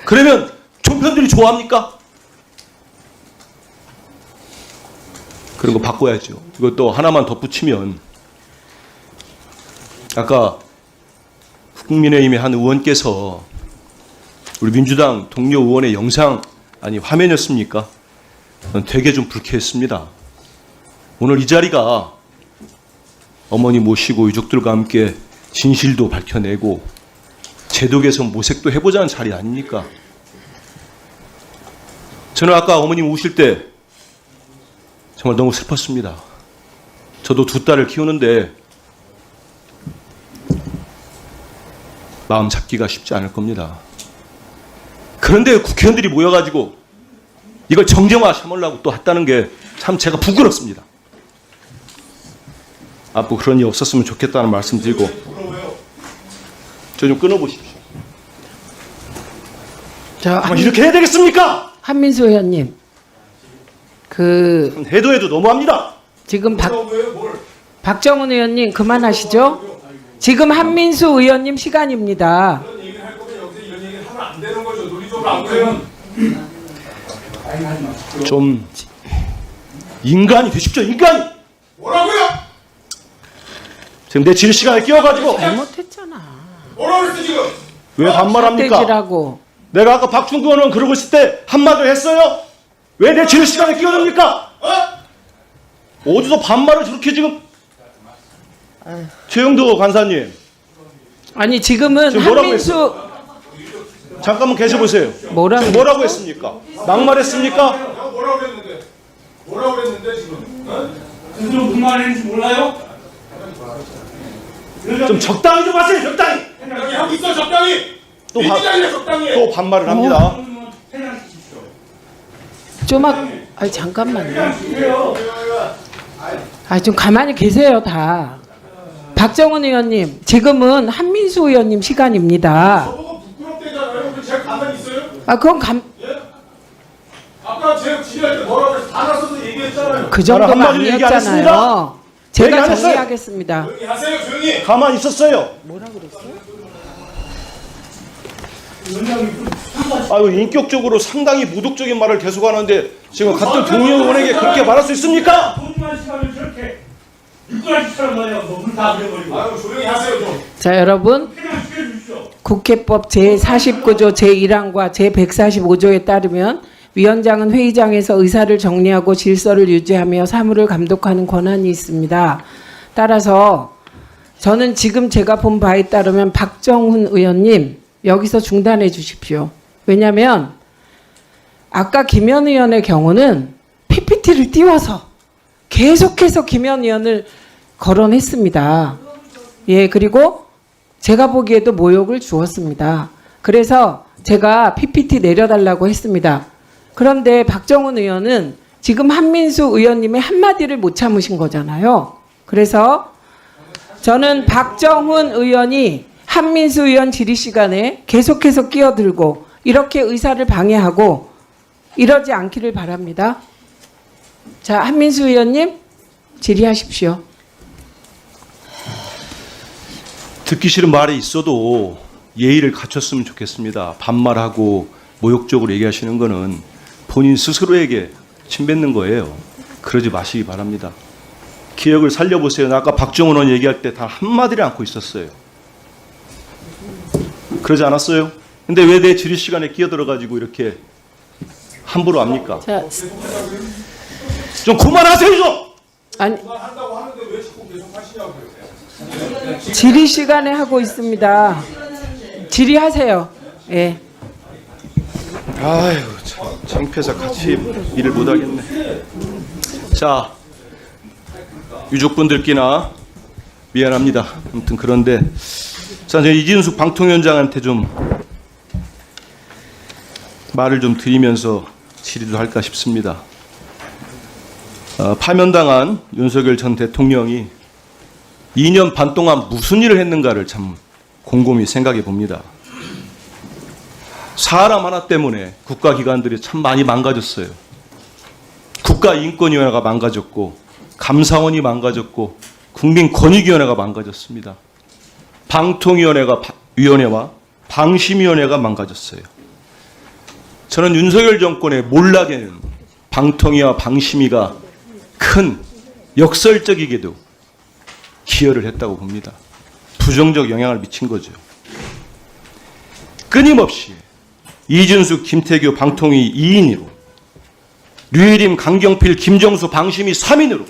그러면 종편들이 좋아합니까? 그런 거 바꿔야죠. 이것도 하나만 덧붙이면 아까 국민의힘의 한 의원께서 우리 민주당 동료 의원의 영상 아니 화면이었습니까? 되게 좀 불쾌했습니다. 오늘 이 자리가 어머니 모시고 유족들과 함께 진실도 밝혀내고 제도 개선 모색도 해보자는 자리 아닙니까? 저는 아까 어머님 우실 때 정말 너무 슬펐습니다. 저도 2딸을 키우는데 마음 잡기가 쉽지 않을 겁니다. 그런데 국회의원들이 모여가지고 이걸 정쟁화 삼으려고 또 했다는 게 참 제가 부끄럽습니다. 앞으로 그런 일 없었으면 좋겠다는 말씀 드리고 저 좀 끊어보십시오. 자, 이렇게 해야 되겠습니까? 한민수 의원님, 해도 너무합니다. 지금 박정훈 의원님 그만하시죠. 지금 한민수 의원님 시간입니다. 좀 인간이 되십시오. 인간이. 뭐라고요? 지금 내 질 시간에 끼어가지고 잘못했잖아. 뭐라고 그랬어 지금? 왜 반말합니까? 떼지라고. 내가 아까 박충구 의원 그러고 있을 때 한마디를 했어요? 왜 내 질 시간에 끼어듭니까? 어디서 반말을 저렇게 지금? 최영도 간사님. 아니 지금은 지금 뭐라고 한민수 잠깐만 계셔보세요. 뭐라고 했습니까? 막말했습니까? 뭐라고 그랬는데? 뭐라고 그랬는데 지금? 스스로 무슨 말을 했는지 몰라요? 좀 적당히 좀 하세요. 적당히. 여기 하고 있어 적당히. 또 이 자리에 적당히 해. 또 반말을 합니다. 아니 잠깐만요. 좀 가만히 계세요 다. 박정훈 의원님, 지금은 한민수 의원님 시간입니다. 저보고 부끄럽대잖아요. 그럼 제가 가만히 있어요? 그건 예? 아까 제가 질의할 때 뭐라고 그래서 다 나서서 얘기했잖아요. 그 정도가 한마디도 얘기 안 했습니다. 아니었잖아요. 얘기 제가 안 했어요. 정리하겠습니다. 조용히 하세요 조용히. 가만히 있었어요. 뭐라 그랬어요? 아유, 인격적으로 상당히 모독적인 말을 계속하는데 지금 같은 동료 의원에게 그렇게 말할 수 있습니까? 소중한 시간을 저렇게 미꾸라지처럼 말이야. 물다 버려버리고. 아유 조용히 하세요 좀. 자 여러분, 국회법 제49조 제1항과 제145조에 따르면 위원장은 회의장에서 의사를 정리하고 질서를 유지하며 사무를 감독하는 권한이 있습니다. 따라서 저는 지금 제가 본 바에 따르면 박정훈 의원님 여기서 중단해 주십시오. 왜냐하면 아까 김현 의원의 경우는 PPT를 띄워서 계속해서 김현 의원을 거론했습니다. 예, 그리고 제가 보기에도 모욕을 주었습니다. 그래서 제가 PPT 내려달라고 했습니다. 그런데 박정훈 의원은 지금 한민수 의원님의 한마디를 못 참으신 거잖아요. 그래서 저는 박정훈 의원이 한민수 의원 질의 시간에 계속해서 끼어들고 이렇게 의사를 방해하고 이러지 않기를 바랍니다. 자, 한민수 의원님 질의하십시오. 듣기 싫은 말이 있어도 예의를 갖췄으면 좋겠습니다. 반말하고 모욕적으로 얘기하시는 거는 본인 스스로에게 침뱉는 거예요. 그러지 마시기 바랍니다. 기억을 살려보세요. 나 아까 박정훈 의원 얘기할 때 단 한마디를 않고 있었어요. 그러지 않았어요? 근데 왜 내 질의 시간에 끼어들어가지고 이렇게 함부로 합니까? 자, 좀 그만하세요 좀! 아니, 한다고 하는데 왜 자꾸 계속 하시냐고요. 질의 시간에 하고 있습니다. 질의하세요. 예. 아유, 참, 창피해서 같이 일을 못하겠네. 자, 유족분들께나 미안합니다. 아무튼 그런데 자, 이제 이진숙 방통위원장한테 좀 말을 좀 드리면서 질의도 할까 싶습니다. 파면당한 윤석열 전 대통령이 2년 반 동안 무슨 일을 했는가를 참 곰곰이 생각해 봅니다. 사람 하나 때문에 국가기관들이 참 많이 망가졌어요. 국가인권위원회가 망가졌고 감사원이 망가졌고 국민권익위원회가 망가졌습니다. 방통위원회와 방심위원회가 망가졌어요. 저는 윤석열 정권의 몰락에는 방통위와 방심위가 큰 역설적이게도 기여를 했다고 봅니다. 부정적 영향을 미친 거죠. 끊임없이 이준숙, 김태규 방통위 2인으로 류일임, 강경필, 김정수 방심위 3인으로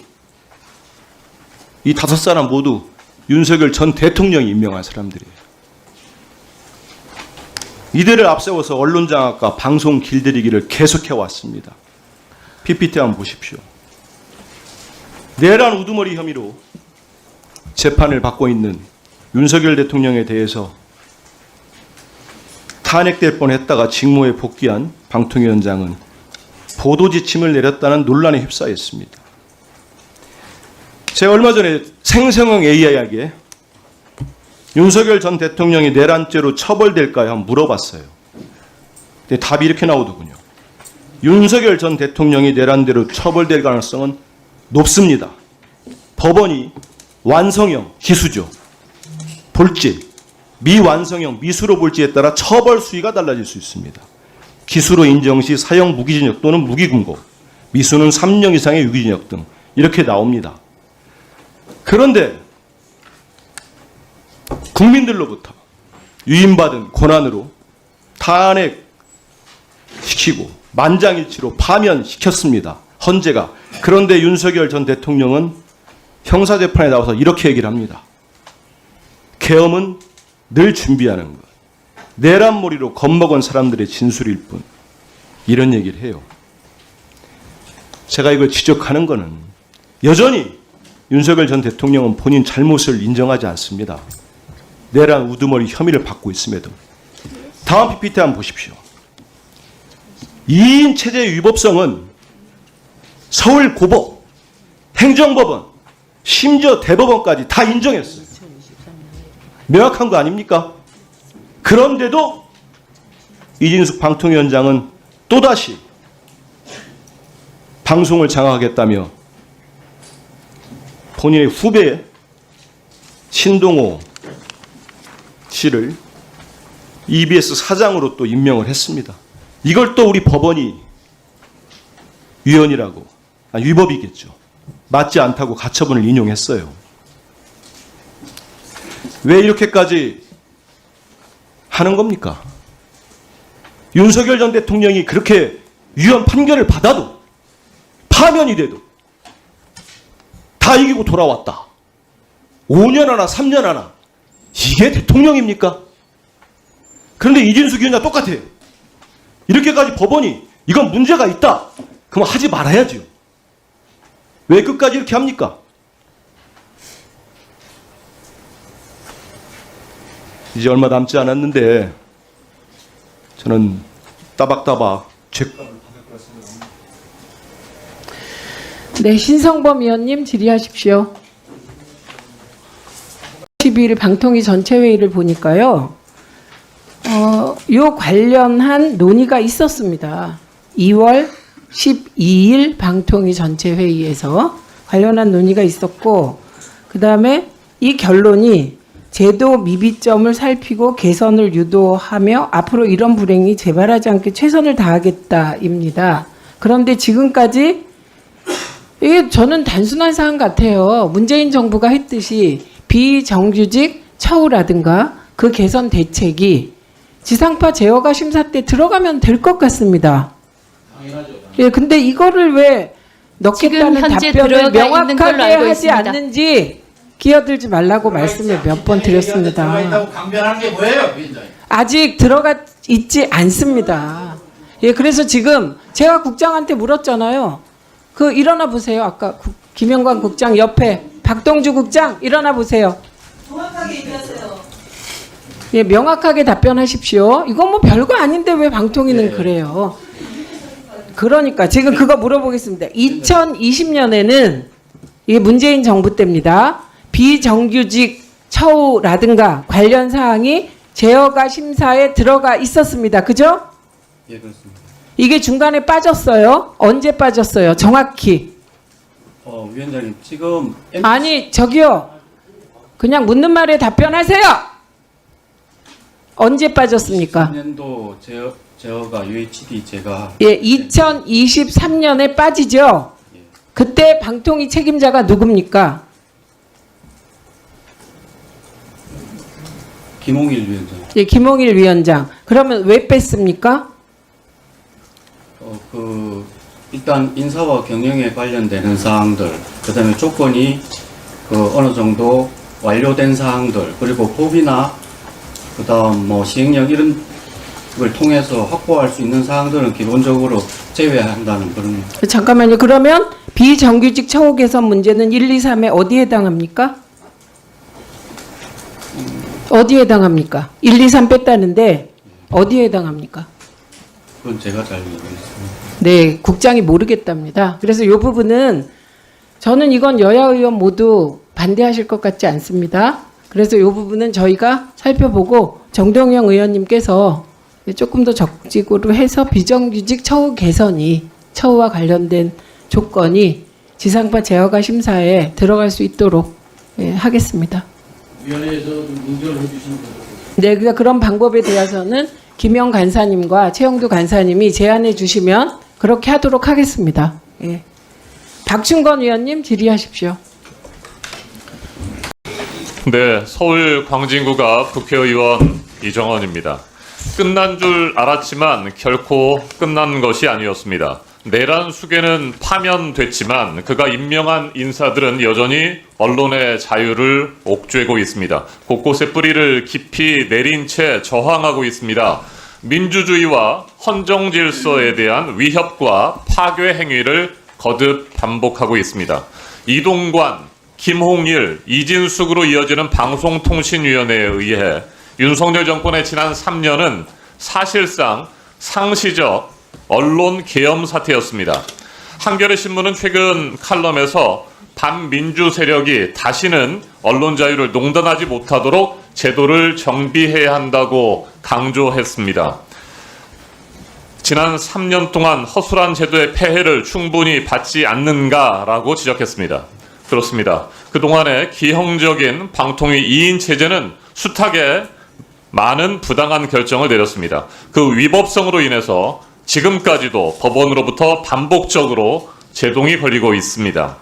이 5사람 모두 윤석열 전 대통령이 임명한 사람들이에요. 이들을 앞세워서 언론장악과 방송 길들이기를 계속해왔습니다. PPT 한번 보십시오. 내란 우두머리 혐의로 재판을 받고 있는 윤석열 대통령에 대해서 탄핵될 뻔했다가 직무에 복귀한 방통위원장은 보도 지침을 내렸다는 논란에 휩싸였습니다. 제가 얼마 전에 생성형 AI에게 윤석열 전 대통령이 내란죄로 처벌될까요? 한번 물어봤어요. 근데 답이 이렇게 나오더군요. 윤석열 전 대통령이 내란죄로 처벌될 가능성은 높습니다. 법원이 완성형 기수죠. 볼지, 미완성형 미수로 볼지에 따라 처벌 수위가 달라질 수 있습니다. 기수로 인정 시 사형 무기징역 또는 무기금고, 미수는 3년 이상의 유기징역 등 이렇게 나옵니다. 그런데 국민들로부터 유인받은 권한으로 탄핵시키고 만장일치로 파면시켰습니다. 헌재가. 그런데 윤석열 전 대통령은 형사재판에 나와서 이렇게 얘기를 합니다. 계엄은 늘 준비하는 것. 내란몰이로 겁먹은 사람들의 진술일 뿐. 이런 얘기를 해요. 제가 이걸 지적하는 것은 여전히 윤석열 전 대통령은 본인 잘못을 인정하지 않습니다. 내란 우두머리 혐의를 받고 있음에도. 다음 PPT 한번 보십시오. 2인 체제의 위법성은 서울고법, 행정법원, 심지어 대법원까지 다 인정했어요. 명확한 거 아닙니까? 그런데도 이진숙 방통위원장은 또다시 방송을 장악하겠다며 본인의 후배 신동호 씨를 EBS 사장으로 또 임명을 했습니다. 이걸 또 우리 법원이 위헌이라고, 위법이겠죠. 맞지 않다고 가처분을 인용했어요. 왜 이렇게까지 하는 겁니까? 윤석열 전 대통령이 그렇게 위헌 판결을 받아도, 파면이 돼도 다 이기고 돌아왔다. 5년 하나 3년 하나, 이게 대통령입니까? 그런데 이진숙 위원장 똑같아요. 이렇게까지 법원이 이건 문제가 있다, 그럼 하지 말아야죠. 왜 끝까지 이렇게 합니까? 이제 얼마 남지 않았는데 저는 따박따박 죄값을 받을 것 같습니다. 네, 신성범 의원님 질의하십시오. 12일 방통위 전체 회의를 보니까요. 요 관련한 논의가 있었습니다. 2월 12일 방통위 전체 회의에서 관련한 논의가 있었고, 그 다음에 이 결론이 제도 미비점을 살피고 개선을 유도하며 앞으로 이런 불행이 재발하지 않게 최선을 다하겠다입니다. 그런데 지금까지 이게 저는 단순한 사안 같아요. 문재인 정부가 했듯이 비정규직 처우라든가 그 개선 대책이 지상파 제어가 심사 때 들어가면 될 것 같습니다. 예, 근데 이거를 왜 넣겠다는 답변을 명확하게 하지 않는지 끼어들지 말라고 말씀을 몇 번 드렸습니다. 아직 들어가 있지 않습니다. 예, 그래서 지금 제가 국장한테 물었잖아요. 그 일어나 보세요. 아까 김영관 국장 옆에 박동주 국장 일어나 보세요. 정확하게 얘기하세요. 예, 명확하게 답변하십시오. 이건 뭐 별거 아닌데 왜 방통위는 그래요. 그러니까 지금 그거 물어보겠습니다. 2020년에는 이게 문재인 정부 때입니다. 비정규직 처우라든가 관련 사항이 제어가 심사에 들어가 있었습니다. 그죠? 예, 그렇습니다. 이게 중간에 빠졌어요. 언제 빠졌어요? 정확히. 위원장님, 지금 아니, 저기요. 그냥 묻는 말에 답변하세요. 언제 빠졌습니까? 20년도 제어가 UHD 제가 예, 2023년에 빠지죠. 그때 방통위 책임자가 누굽니까? 김홍일 위원장. 예, 김홍일 위원장. 그러면 왜 뺐습니까? 일단 인사와 경영에 관련되는 사항들, 그다음에 조건이 어느 정도 완료된 사항들, 그리고 법이나 그다음 뭐 시행령 이런 걸 통해서 확보할 수 있는 사항들은 기본적으로 제외한다는 그런. 잠깐만요. 그러면 비정규직 처우 개선 문제는 1, 2, 3에 어디에 해당합니까? 어디에 해당합니까? 1, 2, 3 뺐다는데 어디에 해당합니까? 그건 제가 잘 모르겠습니다. 네, 국장이 모르겠답니다. 그래서 이 부분은 저는 이건 여야 의원 모두 반대하실 것 같지 않습니다. 그래서 이 부분은 저희가 살펴보고 정동영 의원님께서 조금 더 적극적으로 해서 비정규직 처우 개선이 처우와 관련된 조건이 지상파 제어가 심사에 들어갈 수 있도록 하겠습니다. 위원회에서 문제를 해주시는 분. 네, 그런 방법에 대해서는 김영 간사님과 최영두 간사님이 제안해 주시면 그렇게 하도록 하겠습니다. 예. 박충건 의원님 질의하십시오. 네, 서울 광진구가 국회의원 이정원입니다. 끝난 줄 알았지만 결코 끝난 것이 아니었습니다. 내란 수계는 파면됐지만 그가 임명한 인사들은 여전히 언론의 자유를 옥죄고 있습니다. 곳곳에 뿌리를 깊이 내린 채 저항하고 있습니다. 민주주의와 헌정 질서에 대한 위협과 파괴 행위를 거듭 반복하고 있습니다. 이동관, 김홍일, 이진숙으로 이어지는 방송통신위원회에 의해 윤석열 정권의 지난 3년은 사실상 상시적 언론 계엄 사태였습니다. 한겨레 신문은 최근 칼럼에서 반민주 세력이 다시는 언론 자유를 농단하지 못하도록 제도를 정비해야 한다고 강조했습니다. 지난 3년 동안 허술한 제도의 폐해를 충분히 받지 않는가라고 지적했습니다. 그렇습니다. 그동안의 기형적인 방통위 2인 체제는 숱하게 많은 부당한 결정을 내렸습니다. 그 위법성으로 인해서 지금까지도 법원으로부터 반복적으로 제동이 걸리고 있습니다.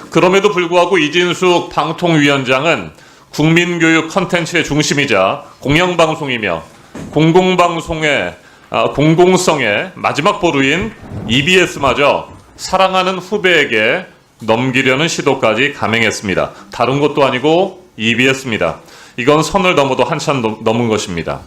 그럼에도 불구하고 이진숙 방통위원장은 국민교육 컨텐츠의 중심이자 공영방송이며 공공방송의 공공성의 마지막 보루인 EBS마저 사랑하는 후배에게 넘기려는 시도까지 감행했습니다. 다른 것도 아니고 EBS입니다. 이건 선을 넘어도 한참 넘은 것입니다.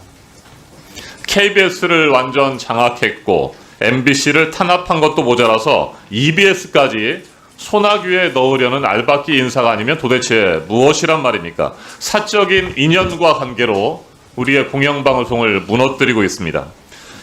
KBS를 완전 장악했고 MBC를 탄압한 것도 모자라서 EBS까지 소나귀에 넣으려는 알박기 인사가 아니면 도대체 무엇이란 말입니까? 사적인 인연과 관계로 우리의 공영방송을 무너뜨리고 있습니다.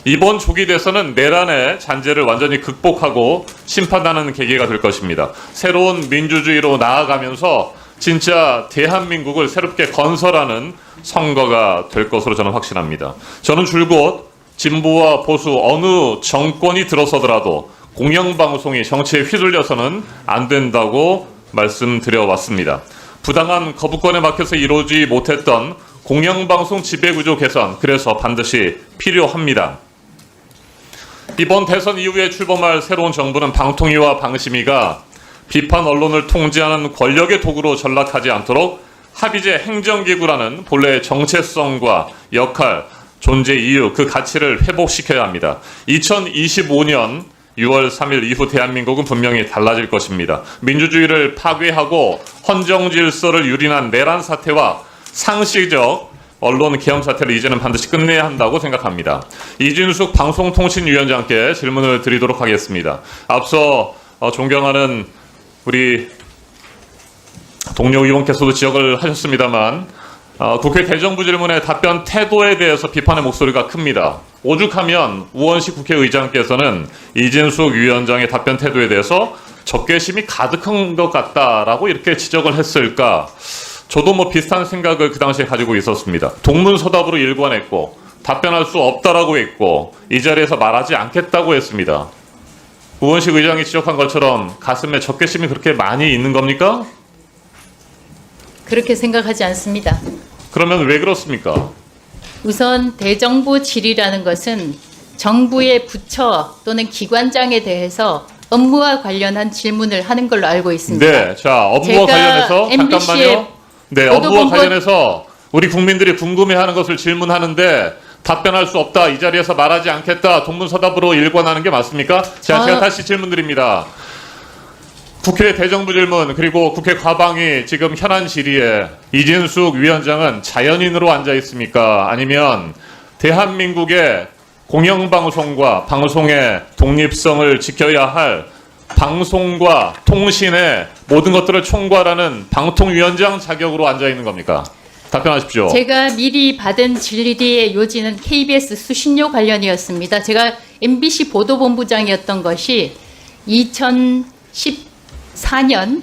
이번 조기 대선은 내란의 잔재를 완전히 극복하고 심판하는 계기가 될 것입니다. 새로운 민주주의로 나아가면서 진짜 대한민국을 새롭게 건설하는 선거가 될 것으로 저는 확신합니다. 저는 줄곧 진보와 보수 어느 정권이 들어서더라도 공영방송이 정치에 휘둘려서는 안 된다고 말씀드려왔습니다. 부당한 거부권에 막혀서 이루어지지 못했던 공영방송 지배구조 개선, 그래서 반드시 필요합니다. 이번 대선 이후에 출범할 새로운 정부는 방통위와 방심위가 비판 언론을 통제하는 권력의 도구로 전락하지 않도록 합의제 행정기구라는 본래의 정체성과 역할, 존재 이유, 그 가치를 회복시켜야 합니다. 2025년 6월 3일 이후 대한민국은 분명히 달라질 것입니다. 민주주의를 파괴하고 헌정 질서를 유린한 내란 사태와 상시적 언론 계엄 사태를 이제는 반드시 끝내야 한다고 생각합니다. 이진숙 방송통신위원장께 질문을 드리도록 하겠습니다. 앞서 존경하는 우리 동료 의원께서도 지적을 하셨습니다만 국회 대정부 질문의 답변 태도에 대해서 비판의 목소리가 큽니다. 오죽하면 우원식 국회의장께서는 이진숙 위원장의 답변 태도에 대해서 적개심이 가득한 것 같다라고 이렇게 지적을 했을까? 저도 뭐 비슷한 생각을 그 당시에 가지고 있었습니다. 동문서답으로 일관했고 답변할 수 없다라고 했고 이 자리에서 말하지 않겠다고 했습니다. 우원식 의장이 지적한 것처럼 가슴에 적개심이 그렇게 많이 있는 겁니까? 그렇게 생각하지 않습니다. 그러면 왜 그렇습니까? 우선 대정부 질의라는 것은 정부의 부처 또는 기관장에 대해서 업무와 관련한 질문을 하는 걸로 알고 있습니다. 네, 자 업무와 관련해서 잠깐만요. 네, 업무와 관련해서 우리 국민들이 궁금해하는 것을 질문하는데 답변할 수 없다, 이 자리에서 말하지 않겠다, 동문서답으로 일관하는 게 맞습니까? 자, 제가 다시 질문드립니다. 국회 대정부 질문 그리고 국회 과방위 지금 현안 질의에 이진숙 위원장은 자연인으로 앉아 있습니까? 아니면 대한민국의 공영방송과 방송의 독립성을 지켜야 할 방송과 통신의 모든 것들을 총괄하는 방통위원장 자격으로 앉아 있는 겁니까? 답변하십시오. 제가 미리 받은 질의의 요지는 KBS 수신료 관련이었습니다. 제가 MBC 보도본부장이었던 것이 2014년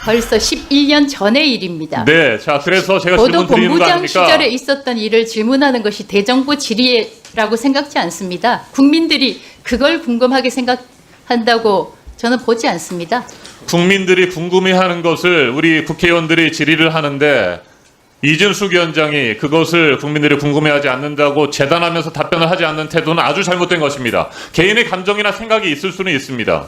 벌써 11년 전의 일입니다. 네, 자 그래서 제가 저도 질문 드리는 거 본부장 아닙니까? 시절에 있었던 일을 질문하는 것이 대정부 질의라고 생각지 않습니다. 국민들이 그걸 궁금하게 생각한다고 저는 보지 않습니다. 국민들이 궁금해하는 것을 우리 국회의원들이 질의를 하는데 이준숙 위원장이 그것을 국민들이 궁금해하지 않는다고 재단하면서 답변을 하지 않는 태도는 아주 잘못된 것입니다. 개인의 감정이나 생각이 있을 수는 있습니다.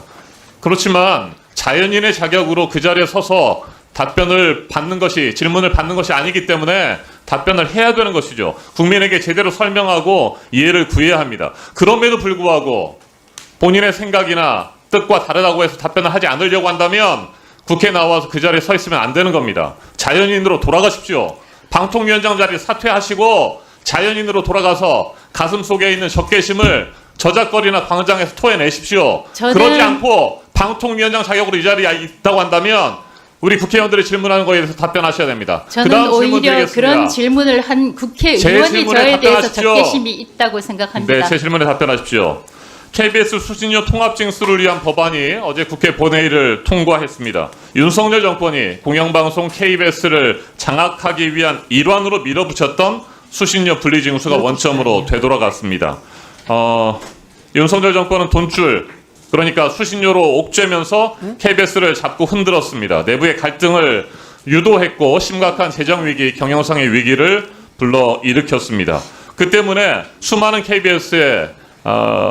그렇지만 자연인의 자격으로 그 자리에 서서 답변을 받는 것이, 질문을 받는 것이 아니기 때문에 답변을 해야 되는 것이죠. 국민에게 제대로 설명하고 이해를 구해야 합니다. 그럼에도 불구하고 본인의 생각이나 뜻과 다르다고 해서 답변을 하지 않으려고 한다면 국회에 나와서 그 자리에 서 있으면 안 되는 겁니다. 자연인으로 돌아가십시오. 방통위원장 자리 사퇴하시고 자연인으로 돌아가서 가슴 속에 있는 적개심을 저작거리나 광장에서 토해내십시오. 그러지 않고 방통위원장 자격으로 이 자리에 있다고 한다면 우리 국회의원들이 질문하는 거에 대해서 답변하셔야 됩니다. 저는 그다음 질문 오히려 드리겠습니다. 그런 질문을 한 국회의원이 질문에 저에 대해서 답변하십시오. 적개심이 있다고 생각합니다. 네, 제 질문에 답변하십시오. KBS 수신료 통합 징수를 위한 법안이 어제 국회 본회의를 통과했습니다. 윤석열 정권이 공영방송 KBS를 장악하기 위한 일환으로 밀어붙였던 수신료 분리징수가 원점으로 되돌아갔습니다. 윤석열 정권은 돈줄, 그러니까 수신료로 옥죄면서 KBS를 자꾸 흔들었습니다. 내부의 갈등을 유도했고 심각한 재정위기, 경영상의 위기를 불러일으켰습니다. 그 때문에 수많은 KBS의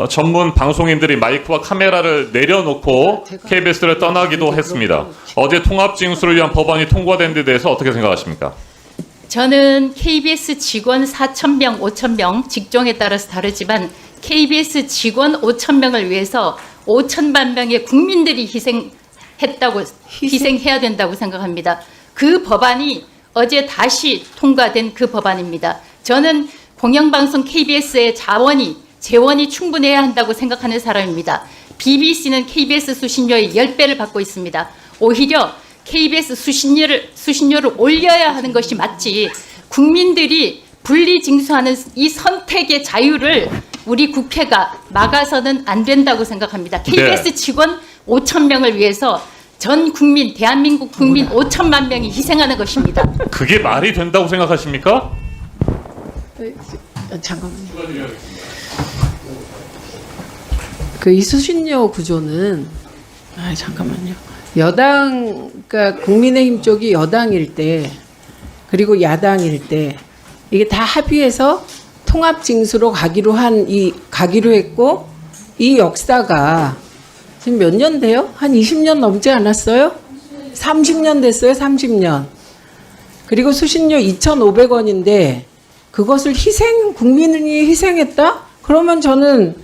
전문 방송인들이 마이크와 카메라를 내려놓고 KBS를 떠나기도 했습니다. 어제 통합징수를 위한 법안이 통과된 데 대해서 어떻게 생각하십니까? 저는 KBS 직원 4,000명, 5,000명 직종에 따라서 다르지만 KBS 직원 5,000명을 위해서 5천만 명의 국민들이 희생해야 된다고 생각합니다. 그 법안이 어제 다시 통과된 그 법안입니다. 저는 공영방송 KBS의 재원이 충분해야 한다고 생각하는 사람입니다. BBC는 KBS 수신료의 10배를 받고 있습니다. 오히려 KBS 수신료를 올려야 하는 것이 맞지, 국민들이 분리징수하는 이 선택의 자유를 우리 국회가 막아서는 안 된다고 생각합니다. KBS 직원 5,000명을 위해서 전 국민, 대한민국 국민 5천만 명이 희생하는 것입니다. 그게 말이 된다고 생각하십니까? 잠깐만요. 이 수신료 구조는 잠깐만요. 그러니까 국민의힘 쪽이 여당일 때 그리고 야당일 때 이게 다 합의해서 통합징수로 가기로 했고, 이 역사가 지금 몇 년 돼요? 한 20년 넘지 않았어요? 30년 됐어요. 30년. 그리고 수신료 2,500원인데 그것을 국민이 희생했다? 그러면 저는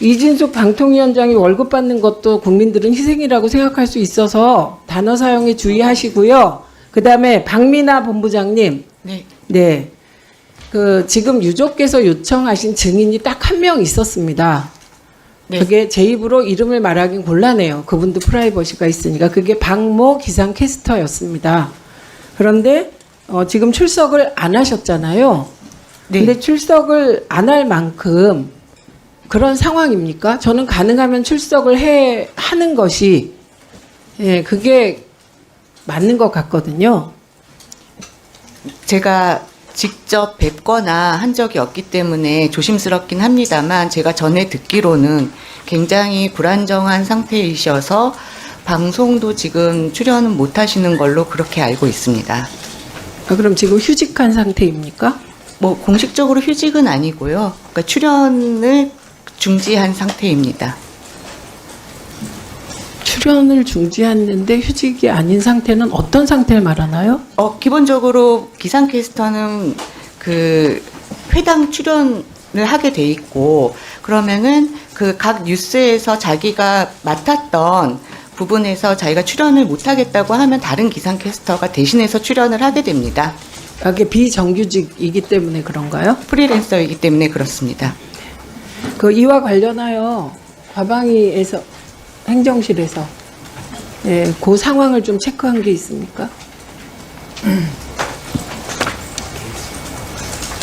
이진숙 방통위원장이 월급 받는 것도 국민들은 희생이라고 생각할 수 있어서 단어 사용에 주의하시고요. 그다음에 박민아 본부장님. 네. 지금 유족께서 요청하신 증인이 딱 한 명 있었습니다. 그게 제 입으로 이름을 말하긴 곤란해요. 그분도 프라이버시가 있으니까. 그게 박모 기상캐스터였습니다. 그런데 지금 출석을 안 하셨잖아요. 근데 출석을 안 할 만큼 그런 상황입니까? 저는 가능하면 출석을 하는 것이 그게 맞는 것 같거든요. 제가 직접 뵙거나 한 적이 없기 때문에 조심스럽긴 합니다만, 제가 전에 듣기로는 굉장히 불안정한 상태이셔서 방송도 지금 출연은 못 하시는 걸로 그렇게 알고 있습니다. 그럼 지금 휴직한 상태입니까? 공식적으로 휴직은 아니고요. 그러니까 출연을 중지한 상태입니다. 출연을 중지했는데 휴직이 아닌 상태는 어떤 상태를 말하나요? 기본적으로 기상캐스터는 회당 출연을 하게 돼 있고, 그러면은 각 뉴스에서 자기가 맡았던 부분에서 자기가 출연을 못 하겠다고 하면 다른 기상캐스터가 대신해서 출연을 하게 됩니다. 그게 비정규직이기 때문에 그런가요? 프리랜서이기 때문에 그렇습니다. 이와 관련하여 과방위에서 행정실에서 그 상황을 좀 체크한 게 있습니까?